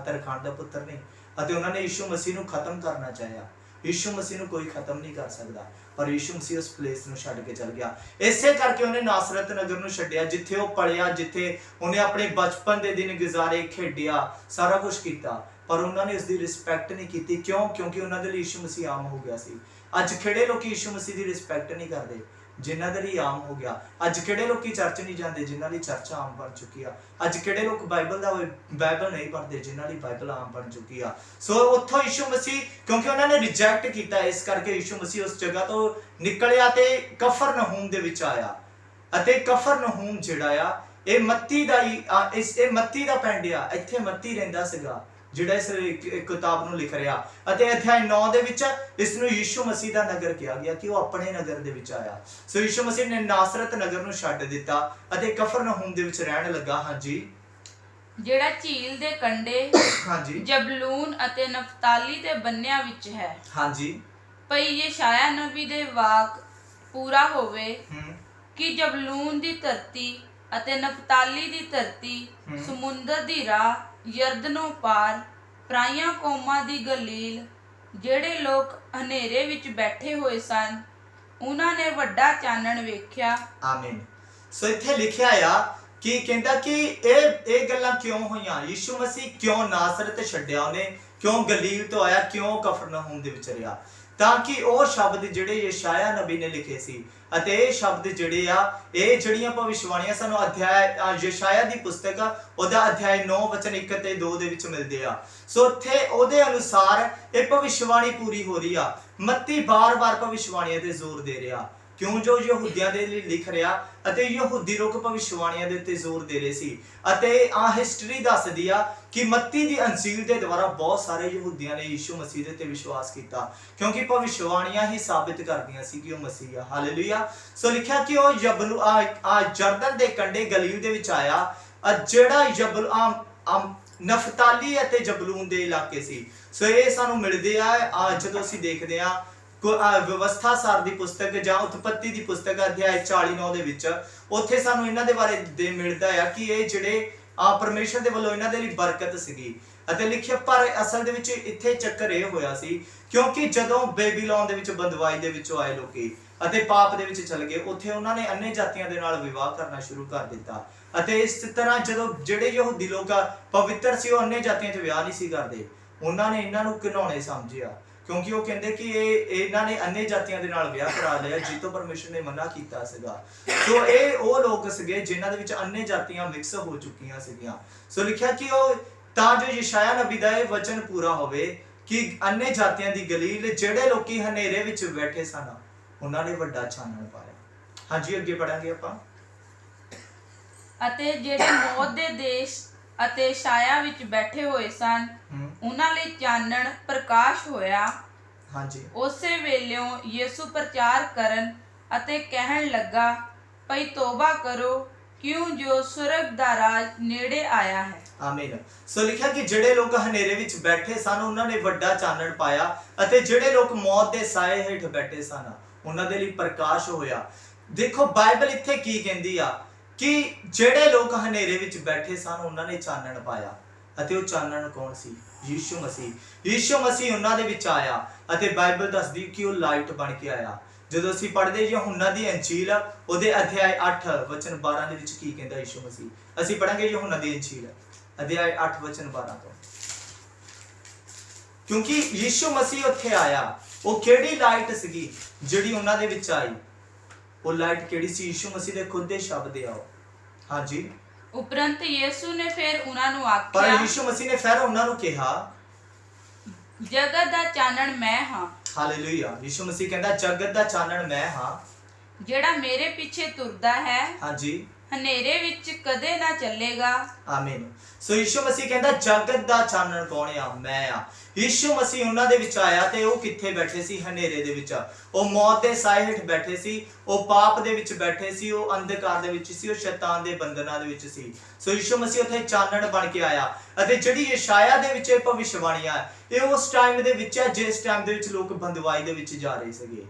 ਤਰਖਾਣ ਦਾ ਪੁੱਤਰ ਨਹੀਂ, ਅਤੇ ਉਹਨਾਂ ਨੇ ਯਿਸੂ ਮਸੀਹ ਨੂੰ ਖਤਮ ਕਰਨਾ ਚਾਹਿਆ। ਯਿਸੂ ਮਸੀਹ ਨੂੰ ਕੋਈ ਖਤਮ ਨਹੀਂ ਕਰ ਸਕਦਾ, ਪਰ ਯਿਸੂ ਮਸੀਹ ਉਸ ਪਲੇਸ ਨੂੰ ਛੱਡ ਕੇ ਚਲ ਗਿਆ। ਇਸੇ ਕਰਕੇ ਉਹਨੇ ਨਾਸਰਤ ਨਗਰ ਨੂੰ ਛੱਡਿਆ, ਜਿੱਥੇ ਉਹ ਪਲਿਆ, ਜਿੱਥੇ ਉਹਨੇ ਆਪਣੇ ਬਚਪਨ ਦੇ ਦਿਨ ਗੁਜ਼ਾਰੇ, ਖੇਡਿਆ, ਸਾਰਾ ਕੁਝ ਕੀਤਾ, ਪਰ ਉਹਨਾਂ ਨੇ ਉਸ ਦੀ ਰਿਸਪੈਕਟ ਨਹੀਂ ਕੀਤੀ। ਕਿਉਂ? ਕਿਉਂਕਿ ਉਹਨਾਂ ਦੇ ਲਈ ਯਿਸੂ ਮਸੀਹ ਆਮ ਹੋ ਗਿਆ ਸੀ। ਅੱਜ ਕਿਹੜੇ ਲੋਕੀ ਯਿਸੂ ਮਸੀਹ ਦੀ ਰਿਸਪੈਕਟ ਨਹੀਂ ਕਰਦੇ, ਜਿਨ੍ਹਾਂ ਦੇ ਲਈ ਆਮ ਹੋ ਗਿਆ। ਅੱਜ ਕਿਹੜੇ ਲੋਕੀ ਚਰਚ ਨਹੀਂ ਜਾਂਦੇ, ਜਿਨ੍ਹਾਂ ਲਈ ਚਰਚ ਆਮ ਬਣ ਚੁੱਕੀ ਆ। ਅੱਜ ਕਿਹੜੇ ਲੋਕ ਬਾਈਬਲ ਨਹੀਂ ਪੜ੍ਹਦੇ, ਜਿਨ੍ਹਾਂ ਲਈ ਬਾਈਬਲ ਆਮ ਬਣ ਚੁੱਕੀ ਆ। ਸੋ ਉੱਥੋਂ ਯਿਸੂ ਮਸੀਹ, ਕਿਉਂਕਿ ਉਹਨਾਂ ਨੇ ਰਿਜੈਕਟ ਕੀਤਾ, ਇਸ ਕਰਕੇ ਯਿਸੂ ਮਸੀਹ ਉਸ ਜਗ੍ਹਾ ਤੋਂ ਨਿਕਲਿਆ ਤੇ ਕਫਰਨਹੂਮ ਦੇ ਵਿੱਚ ਆਇਆ। ਅਤੇ ਕਫਰਨਹੂਮ ਜਿਹੜਾ ਆ ਇਹ ਮੱਤੀ ਦਾ ਹੀ ਇਹ ਮੱਤੀ ਦਾ ਪਿੰਡ ਆ। ਇੱਥੇ ਮੱਤੀ ਰਹਿੰਦਾ ਸੀਗਾ ਜਿਹੜਾ ਇਸ ਕਿਤਾਬ ਨੂੰ ਲਿਖ ਰਿਹਾ। ਅਤੇ ਅਧਿਆਇ 9 ਦੇ ਵਿੱਚ ਇਸ ਨੂੰ ਯਿਸੂ ਮਸੀਹ ਦਾ ਨਗਰ ਕਿਹਾ ਗਿਆ ਕਿ ਉਹ ਆਪਣੇ ਨਗਰ ਦੇ ਵਿੱਚ ਆਇਆ। ਸੋ ਯਿਸੂ ਮਸੀਹ ਨੇ ਨਾਸਰਤ ਨਗਰ ਨੂੰ ਛੱਡ ਦਿੱਤਾ ਅਤੇ ਕਫਰਨਹੂਮ ਦੇ ਵਿੱਚ ਰਹਿਣ ਲੱਗਾ। ਹਾਂਜੀ, ਜਿਹੜਾ ਝੀਲ ਦੇ ਕੰਢੇ ਹਾਂਜੀ ਜਬਲੂਨ ਅਤੇ ਨਫਤਾਲੀ ਦੇ ਬੰਨਿਆਂ ਵਿੱਚ ਹੈ। ਹਾਂਜੀ, ਭਈ ਯਸ਼ਾਇਆ ਨਬੀ ਦੇ ਵਾਕ ਪੂਰਾ ਹੋਵੇ ਕਿ ਜਬਲੂਨ ਦੀ ਧਰਤੀ ਅਤੇ ਨਫਤਾਲੀ ਦੀ ਧਰਤੀ, ਸਮੁੰਦਰ ਦੀ ਰਾਹ, ਯਰਦਨੋਂ ਪਾਰ, ਪਰਾਈਆਂ ਕੌਮਾਂ ਦੀ ਗਲੀਲ, ਜਿਹੜੇ ਲੋਕ ਹਨੇਰੇ ਵਿੱਚ ਬੈਠੇ ਹੋਏ ਸਨ, ਉਹਨਾਂ ਨੇ ਵੱਡਾ ਚਾਨਣ ਵੇਖਿਆ। ਆਮੀਨ। ਸੋ ਇੱਥੇ ਲਿਖਿਆ ਆ ਕਿ ਕਹਿੰਦਾ ਕਿ ਇਹ ਗੱਲਾਂ ਕਿਉਂ ਹੋਈਆਂ। ਯਿਸੂ ਮਸੀਹ ਕਿਉਂ ਨਾਸਰਤ ਛੱਡਿਆ, ਉਹਨੇ ਕਿਉਂ ਗਲੀਲ ਤੋਂ ਆਇਆ, ਕਿਉਂ ਕਫਰਨਹੂਮ ਦੇ ਵਿੱਚ ਰਿਹਾ, ਤਾਂ ਕਿ ਉਹ ਸ਼ਬਦ ਜਿਹੜੇ ਯਸ਼ਾਇਆ ਨਬੀ ਨੇ ਲਿਖੇ ਸੀ ਅਤੇ ਇਹ ਸ਼ਬਦ ਜਿਹੜੇ ਆ, ਇਹ ਜਿਹੜੀਆਂ ਭਵਿਸ਼ਵਾਣੀਆਂ ਸਾਨੂੰ ਅਧਿਆਇ ਯਸ਼ਾਇਆ ਦੀ ਪੁਸਤਕ ਉਹਦਾ ਅਧਿਆਇ 9 ਵਚਨ 1 ਤੇ 2 ਦੇ ਵਿੱਚ ਮਿਲਦੇ ਆ। ਸੋ ਉੱਥੇ ਉਹਦੇ ਅਨੁਸਾਰ ਇਹ ਭਵਿਸ਼ਵਾਣੀ ਪੂਰੀ ਹੋ ਰਹੀ ਆ। ਮੱਤੀ ਬਾਰ-ਬਾਰ ਭਵਿਸ਼ਵਾਣੀਆਂ ਤੇ ਜ਼ੋਰ ਦੇ ਰਿਹਾ, ਕਿਉਂ ਜੋ ਯਹੂਦੀਆਂ ਦੇ ਲਈ ਲਿਖ ਰਿਹਾ ਅਤੇ ਯਹੂਦੀ ਲੋਕ ਭਵਿਸ਼ਵਾਣੀਆਂ ਦੇ ਉੱਤੇ ਜ਼ੋਰ ਦੇ ਰਹੇ ਸੀ। ਅਤੇ ਹਿਸਟਰੀ ਦੱਸਦੀ ਆ ਕਿ ਮੱਤੀ ਦੀ ਅੰਜੀਲ ਦੇ ਦੁਆਰਾ ਬਹੁਤ ਸਾਰੇ ਯਹੂਦੀਆਂ ਨੇ ਯਿਸੂ ਮਸੀਹ ਦੇ ਉੱਤੇ ਵਿਸ਼ਵਾਸ ਕੀਤਾ, ਕਿਉਂਕਿ ਭਵਿਸ਼ਵਾਣੀਆਂ ਹੀ ਸਾਬਿਤ ਕਰਦੀਆਂ ਸੀ ਕਿ ਉਹ ਮਸੀਹ ਆ। ਹਾਲੇਲੂਇਆ। ਸੋ ਲਿਖਿਆ ਕਿ ਉਹ ਜਰਦਨ ਦੇ ਕੰਢੇ ਗਲੀਲ ਦੇ ਵਿੱਚ ਆਇਆ, ਜਿਹੜਾ ਨਫਤਾਲੀ ਅਤੇ ਜਬਲੂਨ ਦੇ ਇਲਾਕੇ ਸੀ। ਸੋ ਇਹ ਸਾਨੂੰ ਮਿਲਦੇ ਆ ਜਦੋਂ ਅਸੀਂ ਦੇਖਦੇ ਆ ਵਿਵਸਥਾ ਸਾਰ ਦੀ ਪੁਸਤਕ ਜਾਂ ਉਤਪੱਤੀ ਦੀ ਪੁਸਤਕ ਅਧਿਆਇ 49 ਦੇ ਵਿੱਚ, ਉੱਥੇ ਸਾਨੂੰ ਇਹਨਾਂ ਦੇ ਬਾਰੇ ਮਿਲਦਾ ਆ ਕਿ ਇਹ ਜਿਹੜੇ ਪਰਮੇਸ਼ਰ ਦੇ ਵੱਲੋਂ ਇਹਨਾਂ ਦੇ ਲਈ ਬਰਕਤ ਸੀਗੀ। ਅਤੇ ਲਿਖਿਆ, ਪਰ ਅਸਲ ਦੇ ਵਿੱਚ ਇੱਥੇ ਚੱਕਰ ਇਹ ਹੋਇਆ ਸੀ ਕਿਉਂਕਿ ਜਦੋਂ ਬੇਬੀਲੋਨ ਦੇ ਵਿੱਚ ਬੰਦਵਾਈ ਦੇ ਵਿੱਚੋਂ ਆਏ ਲੋਕੀ ਅਤੇ ਪਾਪ ਦੇ ਵਿੱਚ ਚਲੇ ਗਏ, ਉੱਥੇ ਉਹਨਾਂ ਨੇ ਅੰਨੇ ਜਾਤੀਆਂ ਦੇ ਨਾਲ ਵਿਵਾਹ ਕਰਨਾ ਸ਼ੁਰੂ ਕਰ ਦਿੱਤਾ। ਅਤੇ ਇਸ ਤਰ੍ਹਾਂ ਜਦੋਂ ਜਿਹੜੇ ਯਹੂਦੀ ਲੋਕ ਪਵਿੱਤਰ ਸੀ, ਉਹ ਅੰਨੇ ਜਾਤੀਆਂ 'ਚ ਵਿਆਹ ਨਹੀਂ ਸੀ ਕਰਦੇ। ਉਹਨਾਂ ਨੇ ਇਹਨਾਂ ਨੂੰ ਘਿਨਾਉਣੇ ਸਮਝਿਆ, ਕਿਉਂਕਿ ਉਹ ਕਹਿੰਦੇ ਕਿ ਇਹਨਾਂ ਨੇ ਅੰਨੇ ਜਾਤੀਆਂ ਦੇ ਨਾਲ ਵਿਆਹ ਕਰਾ ਲਿਆ, ਜਿਸ ਤੋਂ ਪਰਮੇਸ਼ਰ ਨੇ ਮਨਾ ਕੀਤਾ ਸੀਗਾ। ਸੋ ਇਹ ਉਹ ਲੋਕ ਸੀਗੇ ਜਿਨ੍ਹਾਂ ਦੇ ਵਿੱਚ ਅੰਨੇ ਜਾਤੀਆਂ ਮਿਕਸ ਹੋ ਚੁੱਕੀਆਂ ਸੀਗੀਆਂ। ਸੋ ਲਿਖਿਆ ਕਿ ਉਹ ਤਾਂ ਜੋ ਯਸ਼ਾਇਆ ਨਬੀ ਦਾ ਇਹ ਵਚਨ ਪੂਰਾ ਹੋਵੇ ਕਿ अन्य ਜਾਤੀਆਂ ਦੀ ਗਲੀਲ ਜਿਹੜੇ ਲੋਕੀ ਹਨੇਰੇ ਵਿੱਚ ਬੈਠੇ ਸਨ ਉਹਨਾਂ ਨੇ ਵੱਡਾ ਚਾਨਣ ਪਾਇਆ। ਹਾਂਜੀ ਅੱਗੇ ਪੜਾਂਗੇ ਆਪਾਂ। ਅਤੇ ਜਿਹੜੇ ਮੌਤ ਦੇ ਦੇਸ਼ ਅਤੇ ਛਾਇਆ ਵਿੱਚ ਬੈਠੇ ਹੋਏ ਸਨ ਉਹਨਾਂ ਲਈ ਚਾਨਣ ਪ੍ਰਕਾਸ਼ ਹੋਇਆ। ਹਾਂਜੀ। ਉਸੇ ਵੇਲਿਓਂ ਯਿਸੂ ਪ੍ਰਚਾਰ ਕਰਨ ਅਤੇ ਕਹਿਣ ਲੱਗਾ, ਭਈ ਤੋਬਾ ਕਰੋ, ਕਿਉਂ ਜੋ ਸੁਰਗ ਦਾ ਰਾਜ ਨੇੜੇ ਆਇਆ ਹੈ। ਆਮੀਨ। ਸੋ ਲਿਖਿਆ ਕਿ ਜਿਹੜੇ ਲੋਕ ਹਨੇਰੇ ਵਿੱਚ ਬੈਠੇ ਸਨ ਉਹਨਾਂ ਨੇ ਵੱਡਾ ਚਾਨਣ ਪਾਇਆ ਅਤੇ ਜਿਹੜੇ ਲੋਕ ਮੌਤ ਦੇ ਸਾਏ ਹੇਠ ਬੈਠੇ ਸਨ ਉਹਨਾਂ ਦੇ ਲਈ ਪ੍ਰਕਾਸ਼ ਹੋਇਆ। ਦੇਖੋ ਬਾਈਬਲ ਇੱਥੇ ਕੀ ਕਹਿੰਦੀ ਆ ਕਿ ਜਿਹੜੇ ਲੋਕ ਹਨੇਰੇ ਵਿੱਚ ਬੈਠੇ ਸਨ ਉਹਨਾਂ ਨੇ ਚਾਨਣ ਪਾਇਆ ਅਤੇ ਉਹ ਚਾਨਣ ਕੌਣ ਸੀ? ਯੀਸ਼ੂ ਮਸੀਹ। ਯੀਸ਼ੂ ਮਸੀਹ ਉਹਨਾਂ ਦੇ ਵਿੱਚ ਆਇਆ ਅਤੇ ਬਾਈਬਲ ਦੱਸਦੀ ਕਿ ਉਹ ਲਾਈਟ ਬਣ ਕੇ ਆਇਆ। ਜਦੋਂ ਅਸੀਂ ਪੜ੍ਹਦੇ ਯਹੂਨਾ ਦੀ ਅੰਜੀਲ ਉਹਦੇ ਅਧਿਆਇ 8 ਵਚਨ 12 ਦੇ ਵਿੱਚ ਕੀ ਕਹਿੰਦਾ ਯੀਸ਼ੂ ਮਸੀਹ। ਅਸੀਂ ਪੜਾਂਗੇ ਯਹੂਨਾ ਦੀ ਅੰਜੀਲ ਅਧਿਆਇ 8 ਵਚਨ 12 ਤੋਂ। ਕਿਉਂਕਿ ਯੀਸ਼ੂ ਮਸੀਹ ਉੱਥੇ ਆਇਆ, ਉਹ ਕਿਹੜੀ ਲਾਈਟ ਸੀਗੀ ਜਿਹੜੀ ਉਹਨਾਂ ਦੇ ਵਿੱਚ ਆਈ? ਉਹ ਲਾਈਟ ਕਿਹੜੀ ਸੀ? ਯੀਸ਼ੂ ਮਸੀਹ ਦੇ ਖੁਦ ਦੇ ਸ਼ਬਦ ਆ ਉਹ। ਹਾਂਜੀ। ਉਪਰੰਤ ਯਿਸੂ ਨੇ ਫਿਰ ਉਹਨਾਂ ਨੂੰ ਪਰ ਆਖਿਆ, ਯੀਸ਼ੂ ਮਸੀਹ ਨੇ ਫਿਰ ਉਹਨਾਂ ਨੂੰ ਕਿਹਾ, ਜਗਤ ਦਾ ਚਾਨਣ ਮੈਂ ਹਾਂ। ਹਾਲੇਲੂਇਆ। ਯੀਸ਼ੂ ਮਸੀਹ ਕਹਿੰਦਾ ਜਗਤ ਦਾ ਚਾਨਣ ਮੈਂ ਹਾਂ। ਜਿਹੜਾ ਮੇਰੇ ਪਿੱਛੇ ਤੁਰਦਾ ਹੈ ਹਾਂਜੀ ਹਨੇਰੇ ਵਿੱਚ ਕਦੇ ਨਾ ਚੱਲੇਗਾ। ਆਮੀਨ। ਸੋ ਯੀਸ਼ੂ ਮਸੀਹ ਕਹਿੰਦਾ ਜਗਤ ਦਾ ਚਾਨਣ ਕੌਣ ਆ? ਮੈਂ ਆ। ਯੀਸ਼ੂ ਮਸੀਹ ਉਹਨਾਂ ਦੇ ਵਿੱਚ ਆਇਆ ਤੇ ਉਹ ਕਿੱਥੇ ਬੈਠੇ ਸੀ? ਹਨੇਰੇ ਦੇ ਵਿੱਚ। ਉਹ ਮੌਤ ਦੇ ਸਾਏ ਹੇਠ ਬੈਠੇ ਸੀ, ਉਹ ਪਾਪ ਦੇ ਵਿੱਚ ਬੈਠੇ ਸੀ, ਉਹ ਅੰਧਕਾਰ ਦੇ ਵਿੱਚ ਸੀ, ਉਹ ਸ਼ੈਤਾਨ ਦੇ ਬੰਧਨਾਂ ਦੇ ਵਿੱਚ ਸੀ। ਸੋ ਯੀਸ਼ੂ ਮਸੀਹ ਉੱਥੇ ਚਾਨਣ ਬਣ ਕੇ ਆਇਆ ਅਤੇ ਜਿਹੜੀ ਯਸ਼ਾਇਆ ਦੇ ਵਿੱਚ ਇਹ ਭਵਿਸ਼ਵਾਣੀਆਂ ਇਹ ਉਸ ਟਾਈਮ ਦੇ ਵਿੱਚ ਹੈ ਜਿਸ ਟਾਈਮ ਦੇ ਵਿੱਚ ਲੋਕ ਬੰਦਵਾਈ ਦੇ ਵਿੱਚ ਜਾ ਰਹੇ ਸੀਗੇ